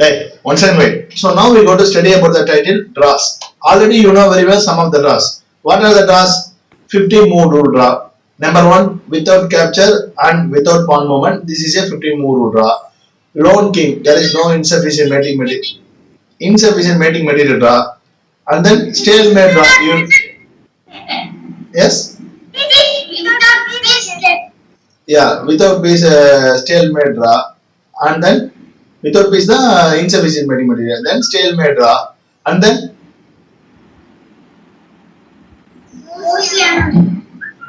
Right. One second, wait. So now we go to study about the title draws. Already you know very well some of the draws. What are the draws? 50 move rule draw. Number one, without capture and without pawn movement. This is a 50 move rule draw. Lone king. There is no insufficient mating material. Insufficient mating material draw. And then stalemate draw. You, yes. Yeah, without piece stalemate draw, and then without piece the insufficient mating material, then stalemate draw, and then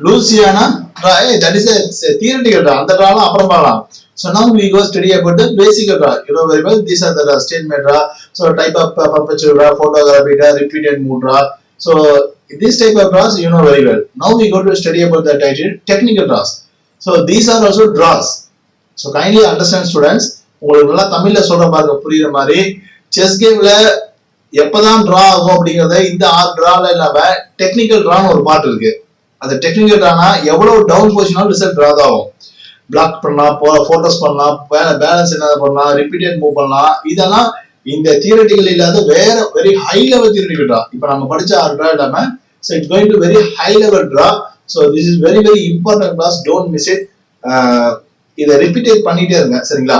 Louisiana draw. Hey, that is a theoretical draw. அந்த drawலாம் அப்புறம் பார்க்கலாம். So now we go study about the basic draw. You know very well. These are the stalemate draw. So type of perpetual draw, photography draw, repeated move draw. So this type of draws you know very well. Now we go to study about the title technical draws. So these are also draws. So kindly understand students. உங்களுக்கு நல்லா தமிழ்ல சொல்ற பாருங்க புரியுற மாதிரி chess கேம்ல எப்பதான் draw ஆகும் அப்படிங்கறத இந்த 6 டிரால இல்லாம டெக்னிக்கல் டிரான்னு ஒரு பார்ட் இருக்கு. அந்த டெக்னிக்கல் டிரானா எவ்வளவு டவுன் பொசிஷனாலும் ரிசல்ட் டிரா தான் ஆகும். பிளாக் பண்ணலாம், போட்டோஸ் பண்ணலாம், பேலன்ஸ் என்ன பண்ணலாம், ரிப்பீட்டட் மூவ் பண்ணலாம். இதெல்லாம் இந்த தியரட்டிக்கல் இல்லாத வேற very high level theoretical draw. இப்போ நம்ம படிச்ச 6 டிரா இல்லாம so it's going to very high level draw. So this is very very important class. Don't miss it. இதை ரிப்பீட் பண்ணிட்டே இருங்க சரிங்களா.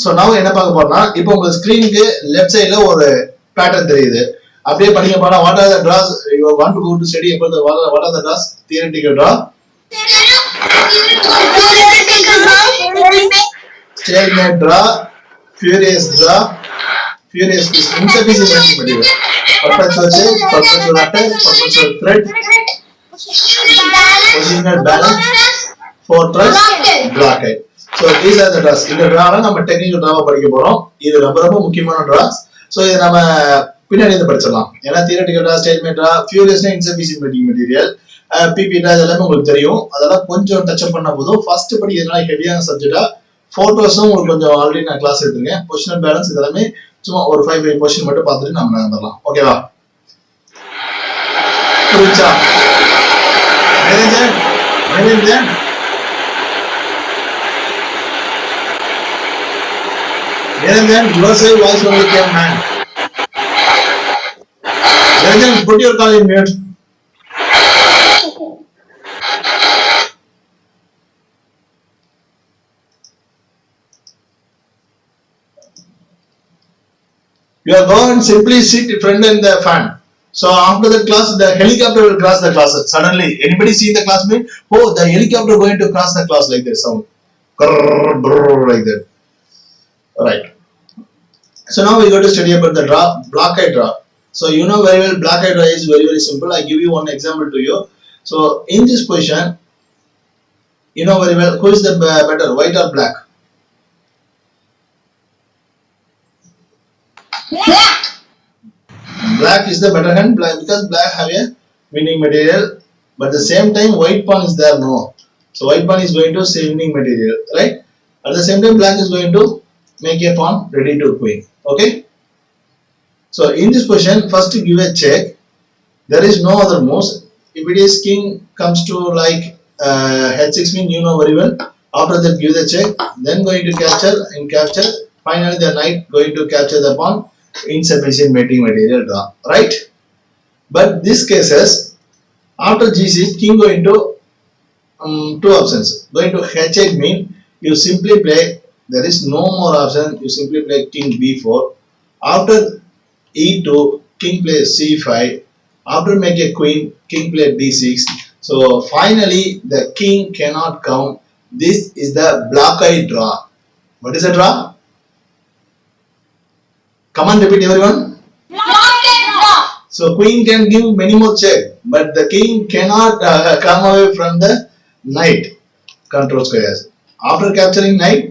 ஸோ now என்ன பார்க்க போறோம்னா இப்போ உங்க ஸ்கிரீனுக்கு லெஃப்ட் சைடுல ஒரு பேட்டர்ன் தெரியுது. அப்படியே படிக்க போனா what are the draws you want to go to study about the what are the draws theoretical draw, stalemate draw, furious draw. Furious is insufficient mating material. Perpetual chain, perpetual attack, perpetual thread, positional balance, fortress, blockade. So these are the draws. இந்த டிராவை நம்ம technical டிராவை படிக்க போறோம். இது ரொம்ப ரொம்ப முக்கியமான டிராஸ். So இதை நம்ம பின்னாடி இருந்து படிச்சிடலாம். ஏன்னா தியரட்டிக்கல் டிரா, ஸ்டேட்மெண்ட் டிரா, ஃபியூரியஸ்னா இன்சஃபிஷியன்ட் மேட்டிங் மெட்டீரியல், பிபி டிரா இதெல்லாமே உங்களுக்கு தெரியும். அதெல்லாம் கொஞ்சம் டச் பண்ண போதும். ஃபர்ஸ்ட் படி எதனால ஹெவியான சப்ஜெக்டா போட்டோஸும் உங்களுக்கு கொஞ்சம் ஆல்ரெடி நான் கிளாஸ் எடுத்துருக்கேன். பொசிஷனல் பேலன்ஸ் இதெல்லாமே சும்மா ஒரு 5 பொசிஷன் மட்டும் பார்த்துட்டு நம்ம நடந்துடலாம். ஓகேவா? புரிஞ்சா? Your side voice only came man. Put your call in mute. You are going simply sit friend in the fan. So after the class, the helicopter will cross the class. Suddenly, anybody see the classmate? Oh, the helicopter going to cross the class like this sound, like that. Right. So now we go to study about the draw, blockade draw. So you know very well, blockade draw is very very simple. I give you one example to you. So in this position, you know very well who is the better, white or black? Black is the better hand, because black have a winning material, but at the same time white pawn is there, no. So white pawn is going to say winning material, right? At the same time black is going to make a pawn ready to queen. Okay. So in this position, first give a check. There is no other moves. If it is king comes to like h6 mean you know very well. After that give the check, then going to capture and capture. Finally the knight going to capture the pawn. Insufficient mating material draw, right? But this cases after g6 king going to two options. Going to h8 mean you simply play. There is no more option. You simply play king b4. After e2, king plays c5. After make a queen, king play d6. So finally, the king cannot come. This is the blockade draw. What is a draw? Come on, repeat everyone. Blockade draw. So queen can give many more check, but the king cannot come away from the knight control squares. After capturing knight,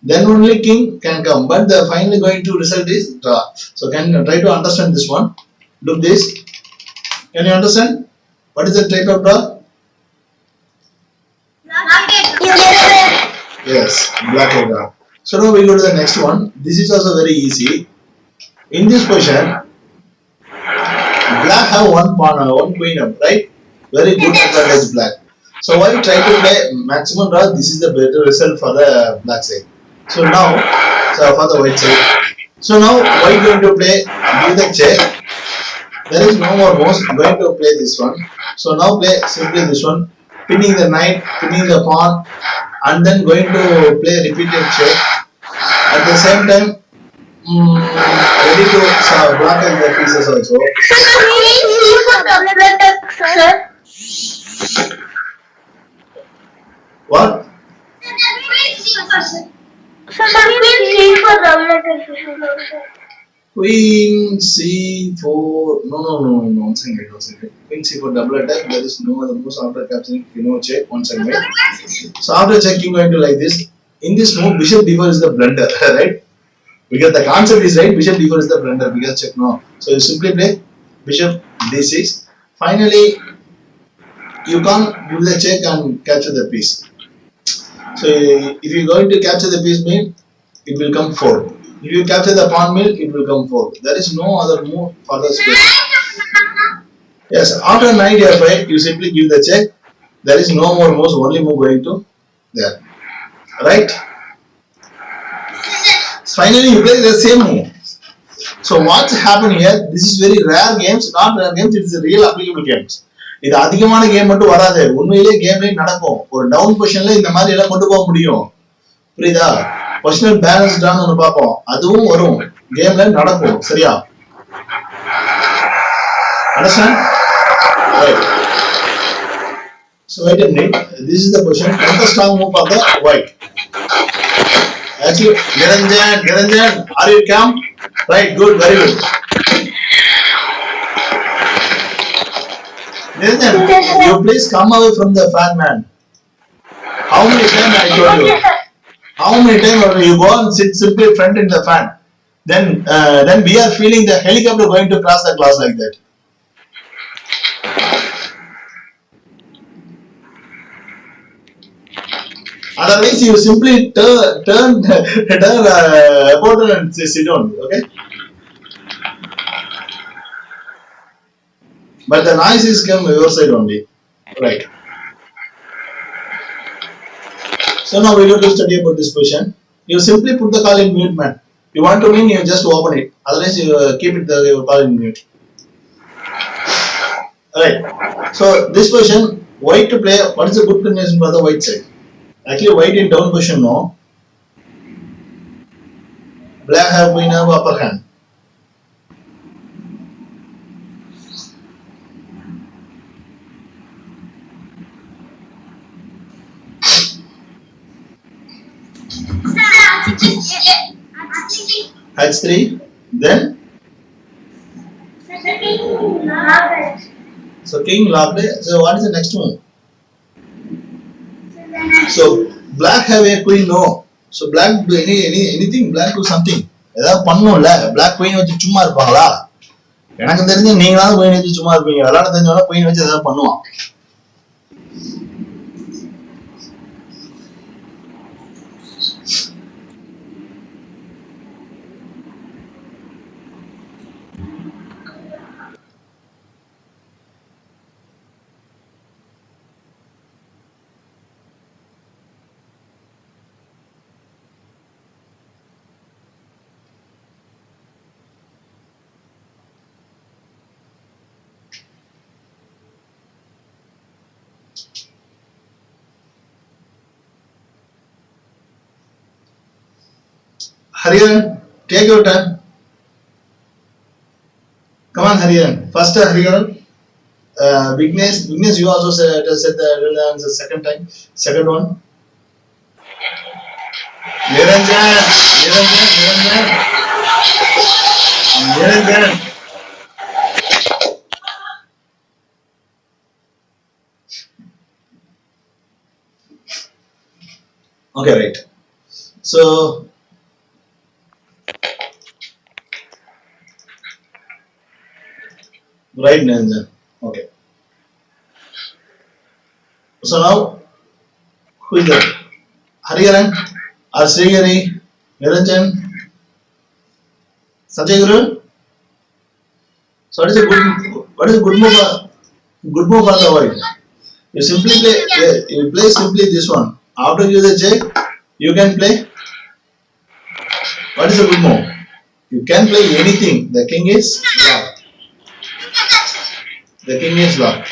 then only king can come, but the finally going to result is draw. So can you try to understand this one? Look this. Can you understand? What is the type of draw? Yes, blockade draw. So now we go to the next one. This is also very easy. In this position, black have one pawn, one queen up, right? Very good advantage black. So why try to play maximum draw? This is the better result for the black side. So now So for the white side. So now white going to play, give the check. There is no more moves, going to play this one. So now play simply this one, pinning the knight, pinning the pawn, and then going to play repeated check. At the same time, ready to block and the pieces also. What? Queen C4. No. One second. Queen C4 double attack. There is no other moves after capturing. Check. One second. So after checking, going to like this. In this move, Bishop D4 is the blunder, right? Because the concept is right. Bishop D4 is the blunder. Because check now. So you simply play Bishop D6. Finally, you can't give the check and capture the piece. So if you are going to capture the piece mean, it will come 4. If you capture the pawn mill, it will come 4. There is no other move for the space. Yes, after knight f5, you simply give the check. There is no more moves, only move going to there. Right? Finally, you play the same move. So what's happened here? This is very rare games, not rare games, it is a real applicable games. இது அதிகமான game மட்டும் வராது, உண்மையிலே கேம்ல நடக்கும். ஒரு down பொசிஷன்ல இந்த மாதிரி எல்லாம் கொண்டு போக முடியும். புரியுதா? பொசிஷனல் பேலன்ஸ்டான்னு ஒன்று பார்ப்போம், அதுவும் வரும் கேம்ல நடக்கும். சரியா? Understand? Right. So wait a minute. This is the position. Counter strong move of the white. Actually, Niranjan, are you calm? Right, good, very good. Niranjan, you please come away from the fan, man. How many times I told you? How many times you go and sit simply front in the fan? Then we are feeling the helicopter going to cross the glass like that. Otherwise, you simply turn about and sit down. Okay. But the noise is coming your side only. Right. So now we have to study about this position. You simply put the call in mute, man. You want to win, you just open it. Otherwise, you keep it your call in mute. Alright. So this position, white to play. What is the good combination for the white side? Actually, white in down position, no. Black have been have upper hand. H3, then so king locked. So what is the next one? So black have a queen, no. So black do anything, black do something. ஏதாவது பண்ணும்ல, black queen வச்சு சும்மா இருப்பாங்களா? எனக்கு தெரிஞ்சு நீங்களாவது queen வச்சு சும்மா இருப்பீங்க. விளையாட தெரிஞ்சவங்க queen வச்சு ஏதாவது பண்ணுவான். Hariharan, take your time. Come on, Hariharan. First, Hariharan. Vignesh, you also said the answer second time. Second one. Niranjan. Okay, right. So. Right, Niranjan. Okay. So now, who is that? Hariharan, or Srigari, Niranjan, Sanjay Guru. So what is a good move? Good move for the white. You simply play. You play simply this one. After you the check, you can play What is a good move? You can play anything. The king is locked. The king is locked.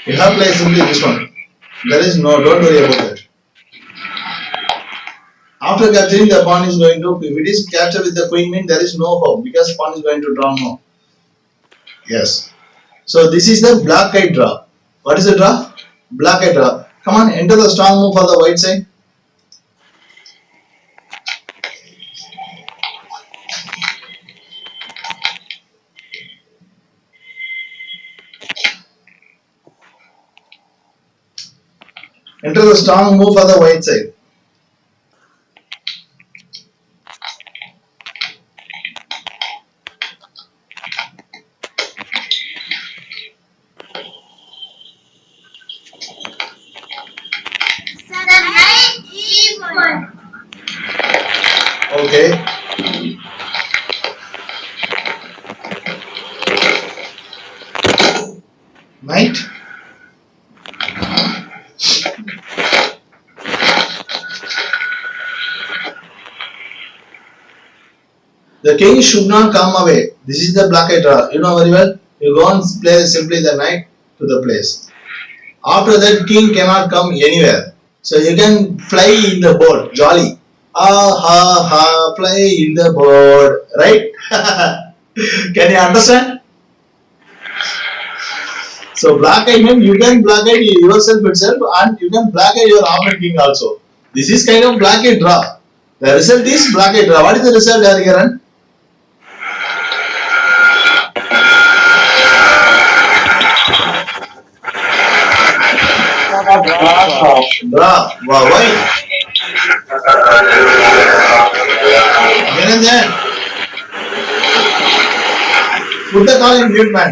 You have played simply this one. There is no, don't worry about that. After capturing, the pawn is going to, if it is captured with the queen, mean there is no hope because pawn is going to draw no. Yes. So this is the black knight draw. What is the draw? Black knight draw. Come on, enter the strong move for the white side. Enter the strong move for the white side. Okay. Knight. The king should not come away. This is the black knight draw. You know very well. You go and play simply the knight to the place. After that, king cannot come anywhere. So you can fly in the board. Jolly. Ah ha ha, fly in the board. Right? Can you understand? So black eye means you can black eye yourself itself and you can black eye your opponent king also. This is kind of black eye draw. The result is black eye draw. What is the result, Hariharan? Draw. Wow, why? Niranjan, put the call in mute, man.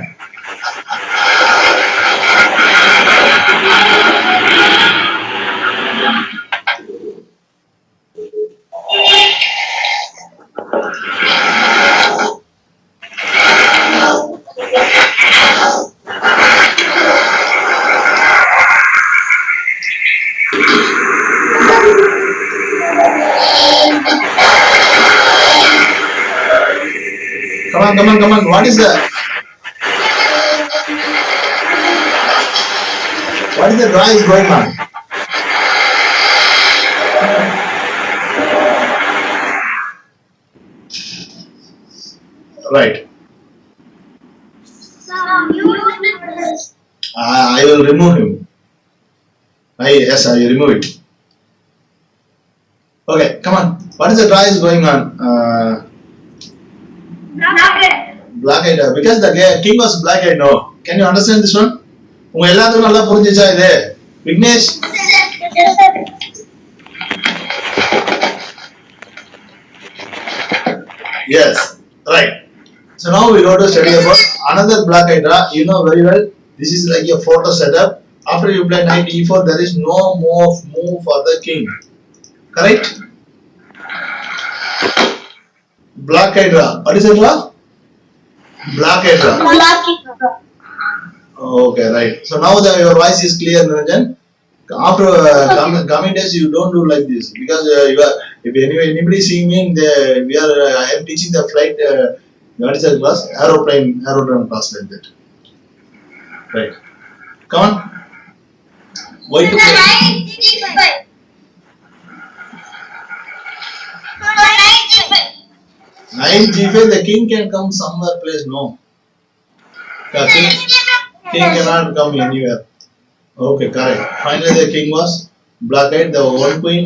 Come on. What is the draw is going on? Right. I will remove him. Yes, I will remove it. Okay, come on. What is the draw is going on? Black-eyed, because the king was black-eyed, no. Can you understand this one? உங்க எல்லாத்துக்கும் நல்லா புரிஞ்சிச்சா இது? Vignesh? Yes, right. So now we go to study about another black-eyed draw. You know very well, this is like a photo setup. After you play knight e4, there is no more move for the king. Correct? Black-eyed draw. What is the draw? Black-eyed draw. Okay, right. So now your voice is clear, Niranjan. After coming days, you don't do like this because if anybody seeing me, I am teaching the flight. What is the class? Aeroplane class like that. Right. Come on. Why to play? Knight g5, the king can come somewhere place. No. King cannot come anywhere. Okay, correct. Finally, the king was black-eyed. The one queen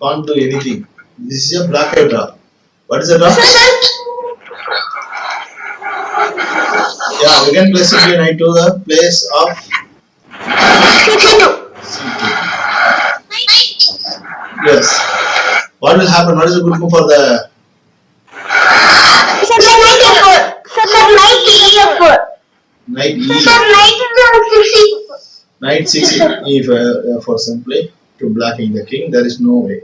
can't do anything. This is a black-eyed draw. What is the draw? Yeah, we can place simply knight to the place of c2. Yes. What will happen? What is the good move for the? Knight e. Knight 6 if for simply to blocking the king, there is no way.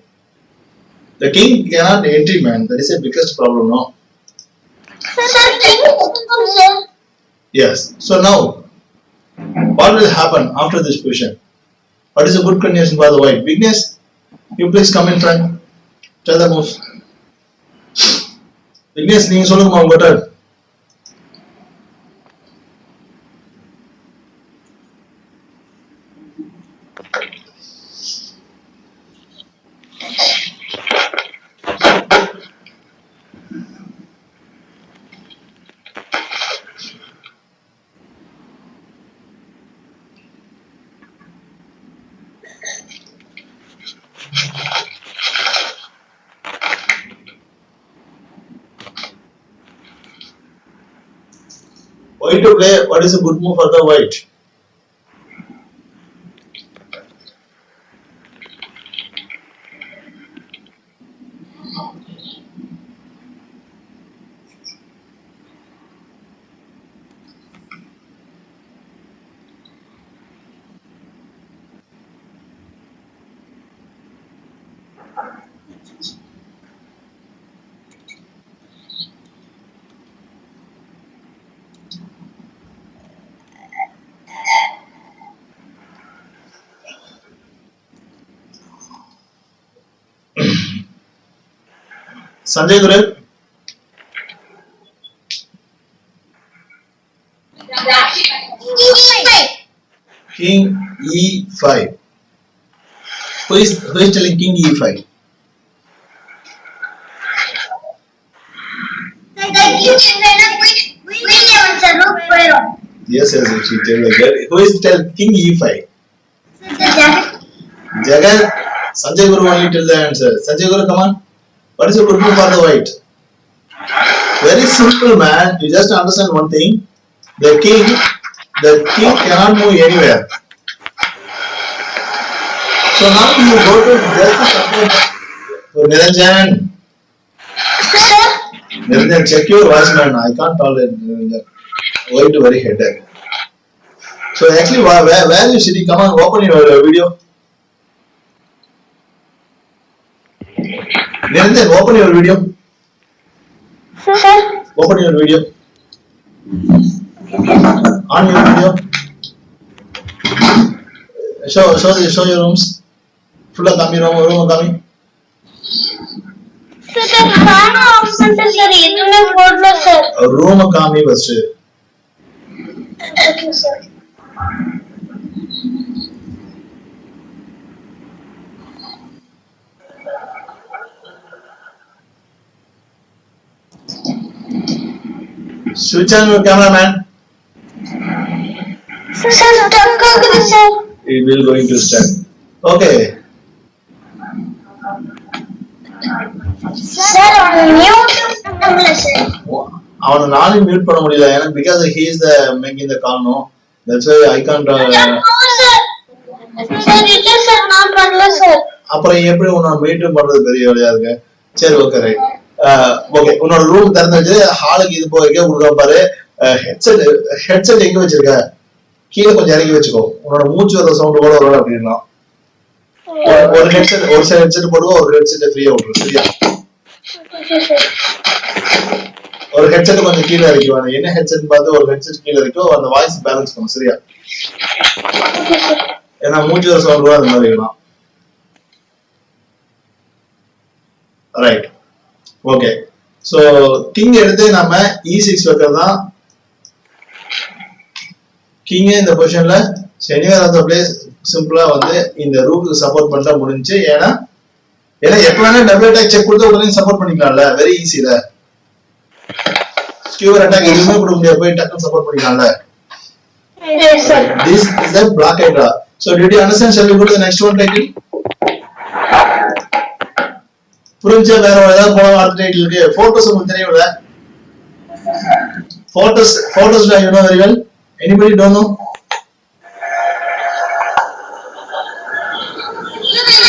The king cannot enter, man. That is the biggest problem, no? Yes. So now, what will happen after this position? What is a good condition for the white? Weakness? You please come in front. Tell the moves. Vignesh, நீங்க சொல்லுங்கம்மா உங்க turn. White to play, what is a good move for the white? Sanjay Guru, King E5. Who is telling King E5? Yes, she tell like that. Who is tell King E5? Jagat. Sanjay Guru only tell the answer. Sanjay Guru, come on. What is a good move for the white? Very simple, man. You just understand one thing. The king cannot move anywhere. So now you go to just support. So Niranjan, Niranjan, check your voice, man. I can't tolerate that. White very headache. So actually, where you sitting? Come on, open your video. Niranjan, open your video. Sir. Open your video. On your video. Show your rooms. Full of coming room coming. Sir, fan off center sir. ಇದನ್ನ ನೋಡ್ಲ sir. Room coming first. Okay sir. Switch on your cameraman. Sir, stuck ಆಗಿದೆ sir. It will going to start. Okay. Sir, mute பண்ணல sir. அவனை நானும் mute பண்ண முடியல எனக்கு because he is the making the call no. That's why I can't. Sir, இல்ல sir நான் பண்ணல sir. அப்புறம் எப்படி உன்னை மீட் பண்றது பெரிய வேலையா இருக்கு. சரி ஓகே ரைட். ஓகே உன்னோட ரூம் திறந்து வச்சு ஹாலுக்கு இது போய் கொடுக்க பாரு. ஹெட்செட் எங்க வச்சிருக்க? கீழே கொஞ்சம் இறங்கி வச்சுக்கோ. உன்னோட மூச்சு வர சவுண்ட் கூட வரும் அப்படின்னா. ஒரு ஹெட்செட் ஒரு சைடு ஹெட்செட் போடுவோம் ஒரு ஹெட்செட் ஃப்ரீயா விட்டுரு சரியா? ஒரு ஹெட்செட் கொஞ்சம் கீழே இறக்கிவாங்க. என்ன ஹெட்செட் பார்த்து ஒரு ஹெட்செட் கீழே இருக்கோ அந்த வாய்ஸ் பேலன்ஸ் பண்ணும் சரியா? ஏன்னா மூச்சு வர சவுண்ட் கூட அந்த மாதிரி இருக்கலாம். Right okay. ஸோ கிங் எடுத்து நம்ம E6 வைக்கிறது தான். கிங் இந்த பொசிஷன்ல எனிவேர் ஆஃப் த பிளேஸ் சிம்பிளா வந்து இந்த ரூக்கு சப்போர்ட் பண்ணிட்டா முடிஞ்சு. ஏன்னா எப்ப வேணா டபுள் அட்டாக் செக் கொடுத்து உடனே சப்போர்ட் பண்ணிக்கலாம்ல. வெரி ஈஸில ஸ்கியூவர் அட்டாக் எதுவுமே கொடுக்க முடியாது போய் டக்குன்னு support பண்ணிக்கலாம்ல. Yes sir. This is a block hydra. So did you understand? Shall we go to the next one title? புரிஞ்சா வேற ஏதாவது போன அடுத்த டைட்டில் இருக்கு. போட்டோஸ் உங்களுக்கு தெரியும்ல? Photos you know very well. Anybody don't know?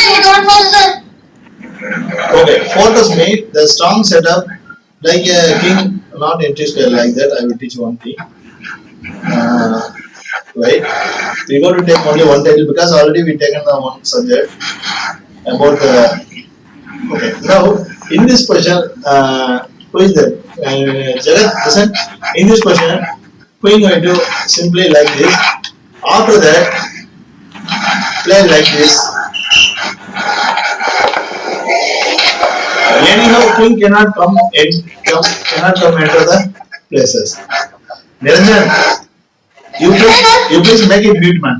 I don't know sir. Okay, photos made the strong setup like a king, not interested like that. I will teach one thing. Right? We got to take only one title because already we taken the one subject about the. Okay, now in this question, who is that? Jagat, listen. In this question, we are going to simply like this. After that, play like this. anyhow king cannot come enter the places. Niranjan, you please make it read, man.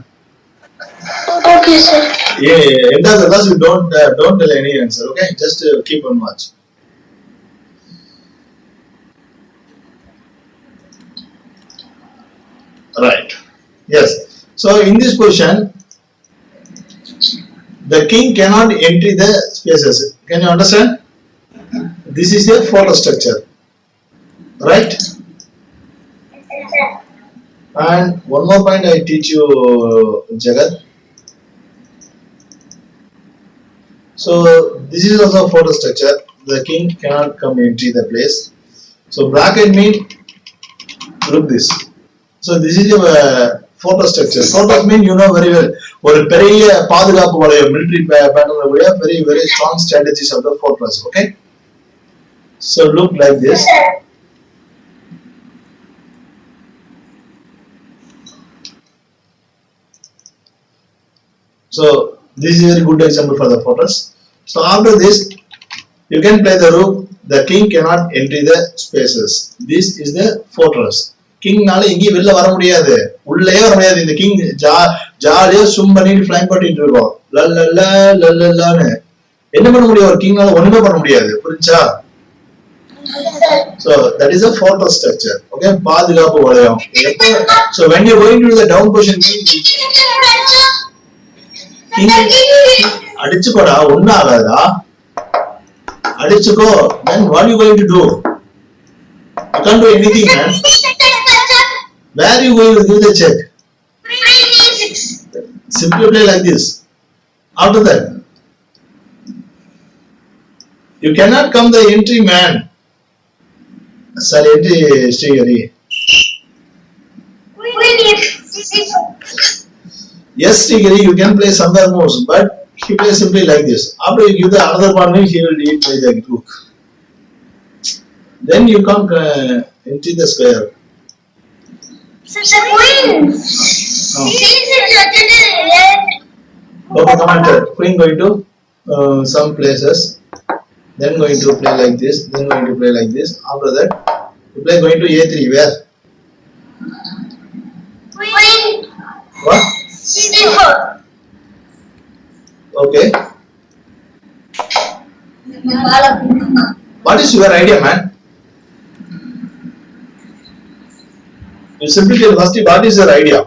Okay, sir. Yeah, thus you don't tell any answer. Okay, just keep on watch. Right. Yes. So in this question, the king cannot enter the spaces. Can you understand? This is a photo structure, right? And one more point I teach you, Jagat. So this is also a photo structure. The king cannot come enter the place. So bracket mean, look this. So this is a photo structure. Photos mean you know very well. ஒரு பெரிய பாதுகாப்பு வளையம் military pattern very very strong strategies of the fortress. Okay. So look like this. So this is a very good example for the fortress. So after this, you can play the rook. The king cannot enter the spaces. This is the fortress. கிங்னால எங்கேயும் வெளில வர முடியாது, உள்ளே வர முடியாது. இந்த king ஜாலியா swim பண்ணிட்டு ஃபிளைங் பண்ணிட்டு இருக்கோம், லல்லன்னு. என்ன பண்ண முடியும்? ஒரு கிங்னால ஒண்ணுமே பண்ண முடியாது. புரிஞ்சா? So that is a fortress structure. Okay, பாதுகாப்பு வளையம். So when you going to the down position, அடிச்சுக்கோடா, ஒன்னும் ஆகாதா, அடிச்சுக்கோ. Then what you going to do? You can't do anything, man. Where you going to give the check? Simply play like this. After that, you cannot come the entry, man. Sorry, entry, Srigari. Yes, Srigari, you can play somewhere more, but he plays simply like this. After you give the another partner, he will play the rook. Then you can't enter the square. Okay, come on, queen going to some places, then going to play like this, then going to play like this. After that, you play going to a3. Where? What? C4. Okay. What is your idea, man? You simply tell first what is your idea?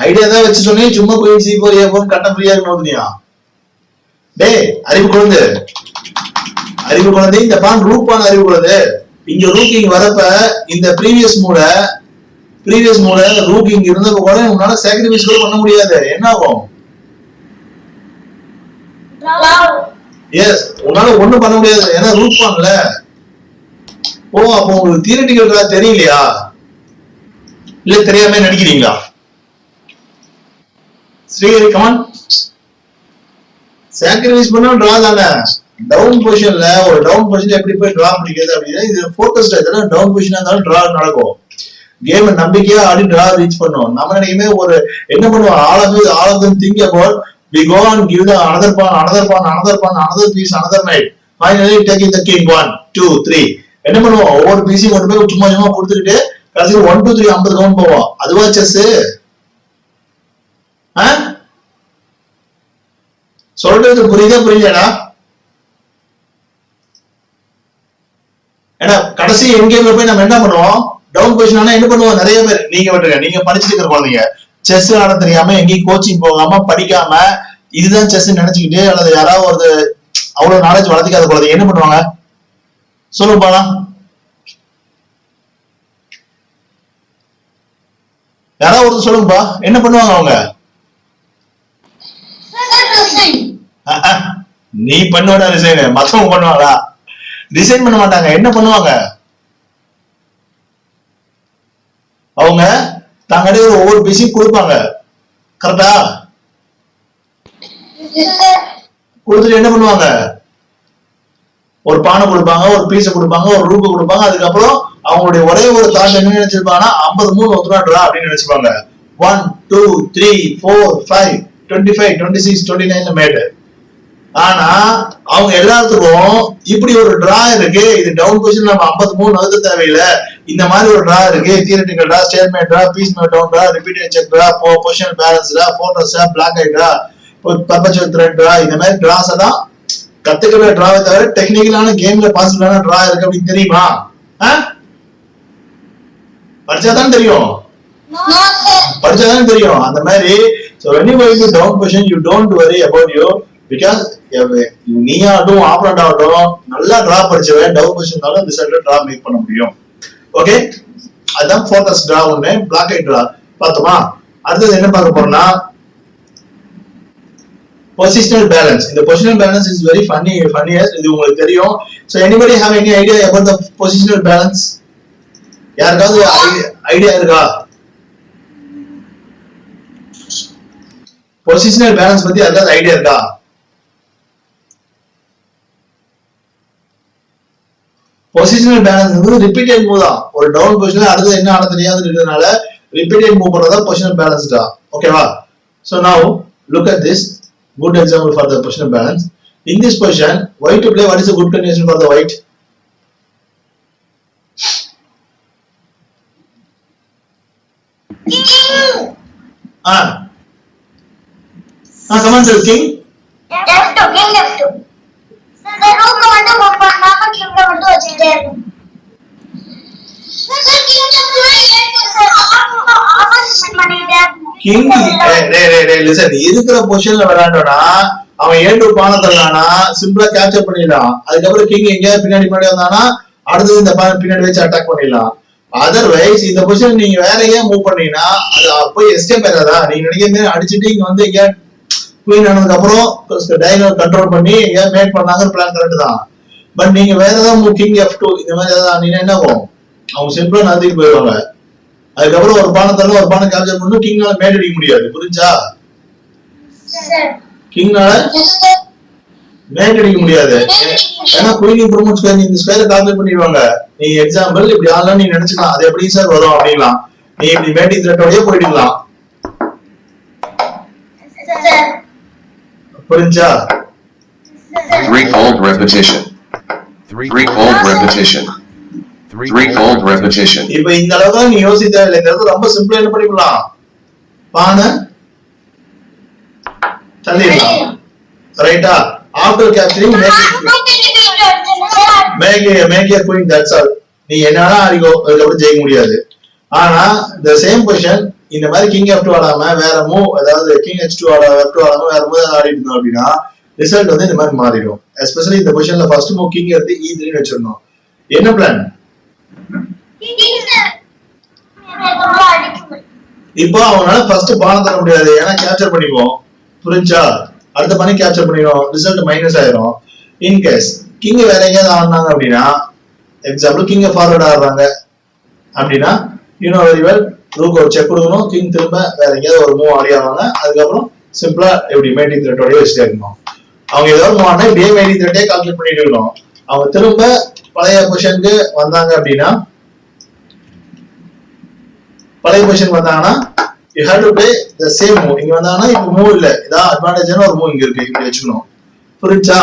Idea தான் வச்சு சொன்னேன், சும்மா போய் C4 A4 கட்ட ஃப்ரீயா இருக்கணும்னியா? டேய் அறிவு குழந்தை, இந்த பான் ரூக் பான் அறிவு குழந்தை. இங்க ரூக் இங்க வரப்ப இந்த ப்ரீவியஸ் மூட ரூக் இங்க இருந்தப்ப கூட உன்னால சாக்ரிஃபைஸ் கூட பண்ண முடியாது. என்ன ஆகும்? எஸ், உன்னால ஒண்ணும் பண்ண முடியாது, ஏன்னா ரூக் பான்ல. ஓ, அப்போ உங்களுக்கு தியரிட்டிக்கல் தெரியலையா? இல்ல தெரியாம நடிக்கிறீங்களா? ஸ்ரீஹரி, கமான். சாக்ரிஃபைஸ் பண்ணா டிரா தானே. டவுன் பொசிஷன்ல ஒரு டவுன் பொசிஷன் எப்படி போய் டிரா பிடிக்கிறது அப்படின்னா, இது ஃபோக்கஸ்ட் ஆயிடுச்சுன்னா டவுன் பொசிஷனா இருந்தாலும் டிரா நடக்கும். கேம் நம்பிக்கையா ஆடி டிரா ரீச் பண்ணுவோம். நம்ம நினைக்குமே ஒரு என்ன பண்ணுவோம், all of them think about we go and give the another pawn, another piece, another knight, finally taking the king 1 2 3. என்ன பண்ணுவோம், ஒவ்வொரு பீஸையும் கொண்டு போய் சும்மா கொடுத்துக்கிட்டு கடைசியில் 1 2 3 50 கவுண்ட் போவோம். அதுவா செஸ்? சொல்றது புரியுதாடா? ஏன்னா கடைசி என் கேம்ல போய் நம்ம என்ன பண்ணுவோம், டவுன் பொசிஷன் ஆனா என்ன பண்ணுவோம், நிறைய பேர் நீங்க விட்டுருங்க, நீங்க படிச்சுட்டு இருக்கிற குழந்தைங்க செஸ் ஆட தெரியாம எங்கேயும் கோச்சிங் போகாம படிக்காம இதுதான் செஸ் நினைச்சுக்கிட்டு, அல்லது யாராவது ஒரு அவ்வளவு நாலேஜ் வளர்த்திக்காத குழந்தைங்க என்ன பண்ணுவாங்க சொல்லுங்க பாலாம்? யாராவது ஒருத்தர் சொல்லுங்கப்பா, என்ன பண்ணுவாங்க அவங்க? நீ பண்ணுவா ரிசைன், மத்தவங்க பண்ணுவாங்களா? ரிசைன் பண்ண மாட்டாங்க. என்ன பண்ணுவாங்க அவங்க? தங்கிட்ட ஒவ்வொரு பீஸையும் கொடுப்பாங்க. கரெக்டா? கொடுத்துட்டு என்ன பண்ணுவாங்க, ஒரு பானை கொடுப்பாங்க, ஒரு பீஸ கொடுப்பாங்க, ஒரு ரூப கொடுப்பாங்க. அதுக்கப்புறம் அவங்களுடைய ஒரே ஒரு தாட் என்ன நினைச்சிருப்பாங்கன்னா 53 ஒத்துறாடா அப்படின்னு நினைச்சுப்பாங்க. 1 2 3 4 5 25, 26, 29 மேட். ஆனா அவங்க எல்லாத்துக்கும் இப்படி ஒரு டிரா இருக்கு, இது டவுன் பொசிஷன் நம்ம 53 நகர்த்த தேவையில்லை, இந்த மாதிரி ஒரு டிரா இருக்கு, theoretical draw, statement draw, piece made down draw, repeated check draw, position balance draw, photos block ஐட்ரா, பர்பச்சுவல் த்ரெட் டிரா, இந்த மாதிரி டிராஸ் எல்லாம் கத்துக்கிற டிராவை தவிர டெக்னிக்கலான கேம்ல பாசிபிளான டிரா இருக்கு அப்படின்னு தெரியுமா? படிச்சாதான் தெரியும், படிச்சாதான் தெரியும் அந்த மாதிரி. So when you go into down position, you don't worry about you because நீ ஆகட்டும் ஆப்ரண்ட் ஆகட்டும் நல்லா டிரா படிச்சவன் down position result draw make பண்ண முடியும். ஓகே, அதான் ஃபோக்கஸ் டிரா ஒண்ணு, பிளாக் ஐட் டிரா பார்த்தோமா. அடுத்தது என்ன பார்க்க போறோம்னா பொசிஷனல் பேலன்ஸ். இந்த positional balance is very funniest, இது உங்களுக்கு தெரியும். So anybody have any idea about the positional balance? யாருக்காவது ஐடியா இருக்கா? பொசிஷனல் பேலன்ஸ் பத்தி யாருக்காவது ஐடியா இருக்கா? பொசிஷனல் பேலன்ஸ் வந்து ரிப்பீட்டட் மூவ் தான். ஒரு டவுன் பொசிஷன்ல அடுத்து என்ன ஆட தெரியாது இருக்கிறதுனால ரிப்பீட்டட் மூவ் பண்றதா பொசிஷனல் பேலன்ஸ் தான். ஓகேவா? So now look at this good example for the positional balance. In this position, white to play, what is a good condition for the white? Come on, tell king. F2, king F2. The rook வந்து move பண்ணாம king வந்து வச்சிட்டே இருக்கும். Sir, king F2 opposite பண்ணிட்டே. King listen, இருக்கிற பொசிஷன்ல விளையாண்டோம்னா அவன் A2 பானை தரலானா சிம்பிளா கேப்சர் பண்ணிடலாம். அதுக்கப்புறம் கிங் எங்க பின்னாடி வந்தானா அடுத்தது இந்த பானை பின்னாடி வச்சு அட்டாக் பண்ணிடலாம். அதர்வைஸ் இந்த பொசிஷன் நீங்க வேற எங்கேயா மூவ் பண்ணீங்கன்னா அது போய் எஸ்கேப் ஆகாதா? நீங்க நினைக்கிற அடிச்சுட்டு இங்க வந்து எங்க குயின் ஆனதுக்கு அப்புறம் டைனோ கண்ட்ரோல் பண்ணி எங்க மேட் பண்ணாங்க பிளான் கரெக்ட் தான். பட் நீங்க வேற ஏதாவது கிங் F2 இந்த மாதிரி ஏதாவது நீங்க என்ன ஆகும், அவங்க சிம்பிளா நதிக்கு போயிடுவாங்க. அதுக்கப்புறம் ஒரு பானை தரல ஒரு பானை கேப்சர் பண்ணி கிங்னால மேட் அடிக்க முடியாது. புரிஞ்சா? கிங்னால மேட் அடிக்க முடியாது. ஏன்னா குயின் இம்ப்ரூவ்மெண்ட் ஸ்கொயர் இந்த ஸ்கொயரை கால்குலேட் பண்ணிடுவாங்க. நீ எக்ஸாம்பிள் இப்படி ஆகலாம் நீ நினைச்சுக்கலாம், அது எப்படி சார் வரும் அப்படின்லாம். நீ இப்படி மேட்டிங் த்ரெட்டோடய போயிடலாம். புரிஞ்சா? Threefold repetition. Threefold repetition. Threefold repetition. இப்ப இந்த அளவுக்கு நீ யோசிச்சா இல்லைங்கிறது ரொம்ப சிம்பிளா என்ன பண்ணிக்கலாம், பானை தள்ளிடலாம். ரைட்டா? After capturing make a queen, that's all. நீ என்னன்னா அடிக்கோ, அதுக்கப்புறம் ஜெயிக்க முடியாது. ஆனா the same position இந்த மாதிரி கிங் F2 ஆடாம வேற மூவ், அதாவது கிங் H2 F2 ஆடாம வேற மூவ் ஆடிட்டு இருந்தோம் அப்படின்னா ரிசல்ட் வந்து இந்த மாதிரி மாறிடும். எஸ்பெஷலி இந்த பொசிஷன்ல ஃபர்ஸ்ட் மூவ் கிங் எடுத்து E3 வச்சிடணும். என்ன பிளான்? இப்போ அவனால ஃபர்ஸ்ட் பானம் தர முடியாது, ஏன்னா கேப்சர் பண்ணிக்குவோம். புரிஞ்சா? அடுத்த பண்ணி கேப்சர் பண்ணிடும், ரிசல்ட் மைனஸ் ஆயிரும். இன்கேஸ் கிங் வேற எங்கேயாவது ஆடினாங்க அப்படின்னா, எக்ஸாம்பிள் கிங் ஃபார்வர்ட் ஆடுறாங்க அப்படின்னா யூனோ வெரி வெல் ரூக் ஒரு செக் கொடுக்கணும், கிங் திரும்ப வேற எங்கேயாவது ஒரு மூவ் ஆடி ஆவாங்க. அதுக்கப்புறம் சிம்பிளா எப்படி மேட்டிங் த்ரெட்டோடய வச்சுட்டே இருக்கணும். அவங்க ஏதாவது மூவ் ஆனா இப்படியே மேட்டிங் த்ரெட்டே கால்குலேட் பண்ணிட்டு இருக்கணும். அவங்க திரும்ப பழைய பொசிஷனுக்கு வந்தாங்க அப்படின்னா, பழைய பொசிஷன் வந்தாங்கன்னா you have to play the same move. இங்க வந்தாங்கன்னா இப்ப மூவ் இல்ல, இதான் அட்வான்டேஜான ஒரு மூவ் இங்க இருக்கு, இப்படி வச்சுக்கணும். புரிஞ்சா?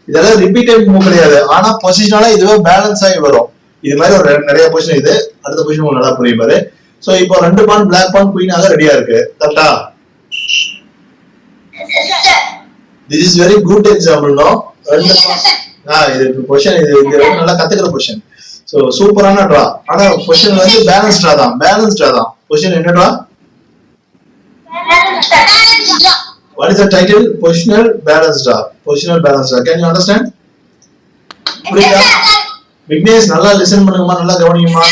இதெல்லாம் ரிப்பீட்டட் மூவ் கிடையாது, ஆனா பொசிஷனால இதுவே பேலன்ஸ் ஆகி வரும். இது மாதிரி ஒரு நிறைய பொசிஷன், இது அடுத்த பொசிஷன் நல்லா புரியும் பாரு. சோ இப்போ ரெண்டு பான் பிளாக் பான் குயினாக ரெடியா இருக்கு. கரெக்டா? this is very good example. No, ரெண்டு இது பொசிஷன், இது நல்லா கத்துக்கிற பொசிஷன். சோ சூப்பரான டிரா. ஆனா பொசிஷன் வந்து பேலன்ஸ் டிரா தான், பேலன்ஸ் டிரா தான். பொசிஷன் என்ன draw? What is the title? Positional balance draw. Positional balance draw. Can you understand? புரியுதா? விக்னேஷ் நல்லா லிசன் பண்ணுங்கம்மா, நல்லா கவனிங்கம்மா.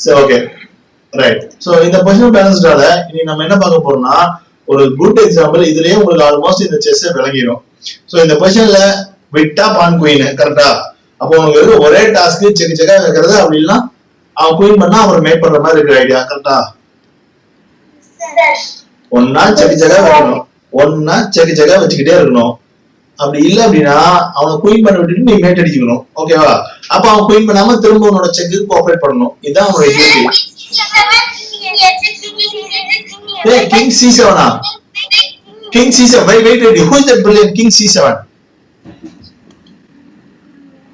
சரி, ஓகே, ரைட். சோ இந்த பொசிஷனல் பேலன்ஸ் டிரால இனி நம்ம என்ன பார்க்க போறோம்னா ஒரு குட் எக்ஸாம்பிள். இதுலயே உங்களுக்கு ஆல்மோஸ்ட் இந்த செஸ் விளங்கிடும். சோ இந்த பொசிஷன்ல விட்டா பான் குயின், கரெக்டா? அப்போ உங்களுக்கு ஒரே டாஸ்க் செக் செக்கா வைக்கிறது, அப்படி இல்லைன்னா அவன் குயின் பண்ணா அப்புறம் மேட் பண்ற மாதிரி இருக்கிற ஐடியா, கரெக்டா? ஒன்னா செக் செக்கா வைக்கணும், ஒன்னா செக் செக்கா வச்சுக்கிட்டே இருக்கணும். அப்படி இல்ல அப்படின்னா அவனை குயின் பண்ண விட்டுட்டு நீ மேட் அடிக்கணும். ஓகேவா? அப்ப அவன் குயின் பண்ணாம திரும்ப உன்னோட செக்கு கோஆபரேட் பண்ணணும். இதுதான் அவனோட duty. King C7. King C7. Wait. Who is that brilliant? King C7.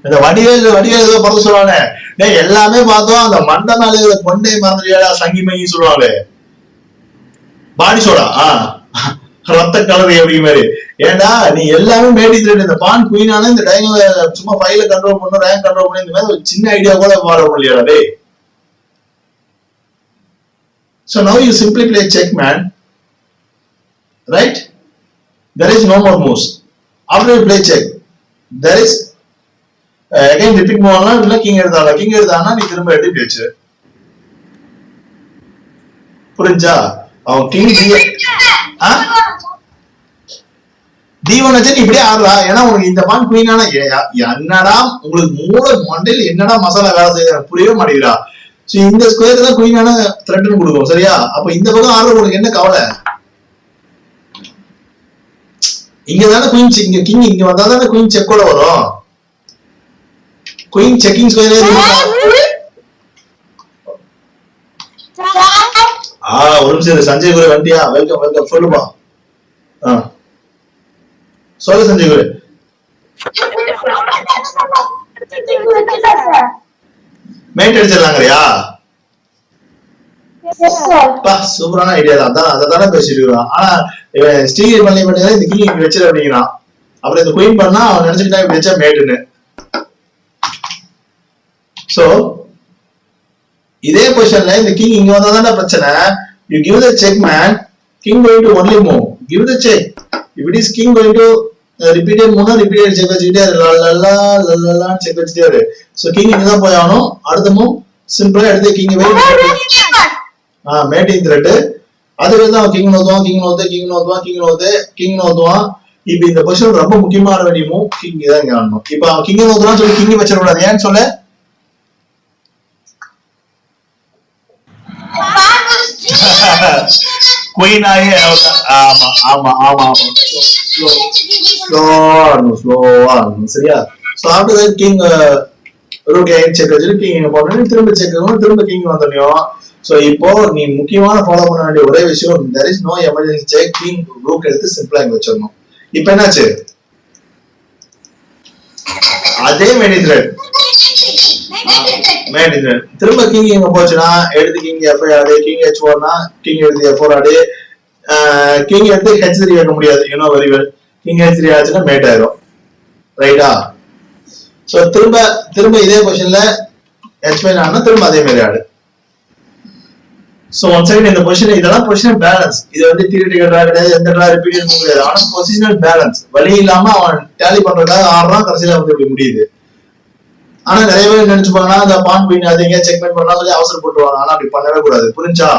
இந்த வடிவேல் ஏதோ படம் சொல்லுவாங்க, டேய் எல்லாமே பார்த்தோம், அந்த மண்டை மேல இருக்கிற கொண்டை மறந்துறியாடா சங்கிமைன்னு சொல்லுவாங்க. பாடி சோடா ரத்த கலவை அப்படி மாதிரி. ஏண்டா நீ எல்லாமே மேடி த்ரெட், இந்த பான் குயினான இந்த டைம்ல சும்மா ஃபைல கண்ட்ரோல் பண்ண, ரேங்க் கண்ட்ரோல் பண்ணி, இந்த மாதிரி ஒரு சின்ன ஐடியா கூட மாற முடியாதா டேய். So now you simply play check, man. Right? There is no more moves. After you play check, there is again repeat move ஆனா இல்ல கிங் எடுத்தானா நீ திரும்ப எடுத்து பேச்சு. புரிஞ்சா? அவன் கிங் D1 வச்சு நீ இப்படியே ஆடலாம். ஏன்னா உனக்கு இந்த பான் குயினான என்னடா உங்களுக்கு மூளை மண்டையில் என்னடா மசாலா வேலை செய்ய புரியவே மாட்டேங்கிறா. சோ இந்த ஸ்கொயர் தான் குயினான த்ரெட்னு கொடுக்கும், சரியா? அப்ப இந்த பக்கம் ஆடுற உனக்கு என்ன கவலை? இங்க தானே குயின் செக், இங்க கிங் இங்க வந்தா தானே குயின் செக்கோட வரும். குயின் செக்கிங் ஸ்கொயரே ஒரு நிமிஷம். சஞ்சய் குரு வண்டியா? வெல்கம் சொல்லுமா. சொல்லு சஞ்சய் குரு. மேட் அடிச்சிடலாங்கறியா? சூப்பரான ஐடியா தான், அதானே பேசிட்டு இருக்கான். ஆனா இவன் ஸ்டீல் பண்ணி இந்த கிங் இங்க வச்சிரு அப்படிங்கிறான். அப்புறம் இந்த குயின் பண்ணா அவன் நினைச்சுக்கிட்டா இப்படி வச்சா மேட்டுன்னு. சோ இதே பொசிஷன்ல இந்த கிங் இங்க வந்தாதானே பிரச்சனை. You give the check, man. King going to only move. Give the check. If it is king going to repeated move, repeated check வச்சிட்டே லலலா செக் வச்சிட்டே. சோ கிங் இங்க தான் போய் ஆகணும். அடுத்த மூவ் சிம்பிளா எடுத்து கிங் வெயிட் மேட்டிங் த்ரெட். அதுக்கு தான் கிங் நோத்துவான். இப்ப இந்த பொசிஷன் ரொம்ப முக்கியமான வேண்டிய மூவ் கிங் தான் இங்க ஆடணும். இப்ப அவன் கிங் நோத்துறான்னு சொல்லி கிங் வச்சிட கூடாது. ஏன்னு சொல்ல குயின் ஆகி ஆமா ஸ்லோவா சரியா? So after that king rook 8 check வச்சிட்டு கிங் போடணும், திரும்ப செக் ஆகும், திரும்ப கிங் வந்துடும். சோ இப்போ நீ முக்கியமான ஃபாலோ பண்ண வேண்டிய ஒரே விஷயம், there is no emergency check, king rook எடுத்து சிம்பிளா இங்க வச்சிடணும். இப்போ என்னாச்சு? அதே மேடி த்ரெட் திரும்ப கிங் இங்க போச்சுன்னா எடுத்து கிங் F5 ஆடு, கிங் H4 னா கிங் எடுத்து F4 ஆடு, கிங் எடுத்து H3 வைக்க முடியாது, you know very well. King H3 ஆச்சுன்னா மேட் ஆயிரும், ரைட்டா? சோ திரும்ப இதே பொசிஷன்ல H5 ஆனா திரும்ப அதே மாதிரி ஆடு. சோ ஒன் செகண்ட் இந்த பொசிஷன், இதெல்லாம் பொசிஷனல் பேலன்ஸ். இது வந்து தியரிட்டிக்கலா கிடையாது, எந்த இடத்துல ரிப்பீட் முடியாது. ஆனா பொசிஷனல் பேலன்ஸ் வழி இல்லாம அவன் டேலி பண்றதுக்காக ஆடுறான், கடைசியில வந்து இப்படி முடியுது. ஆனா நிறைய பேர் நினைச்சுப்பாங்கன்னா அந்த பான் குயின் அது எங்க செக்மெண்ட் பண்ணலாம் சொல்லி அவசரப்பட்டுருவாங்க. ஆனா அப்படி பண்ணவே கூடாது. புரிஞ்சா?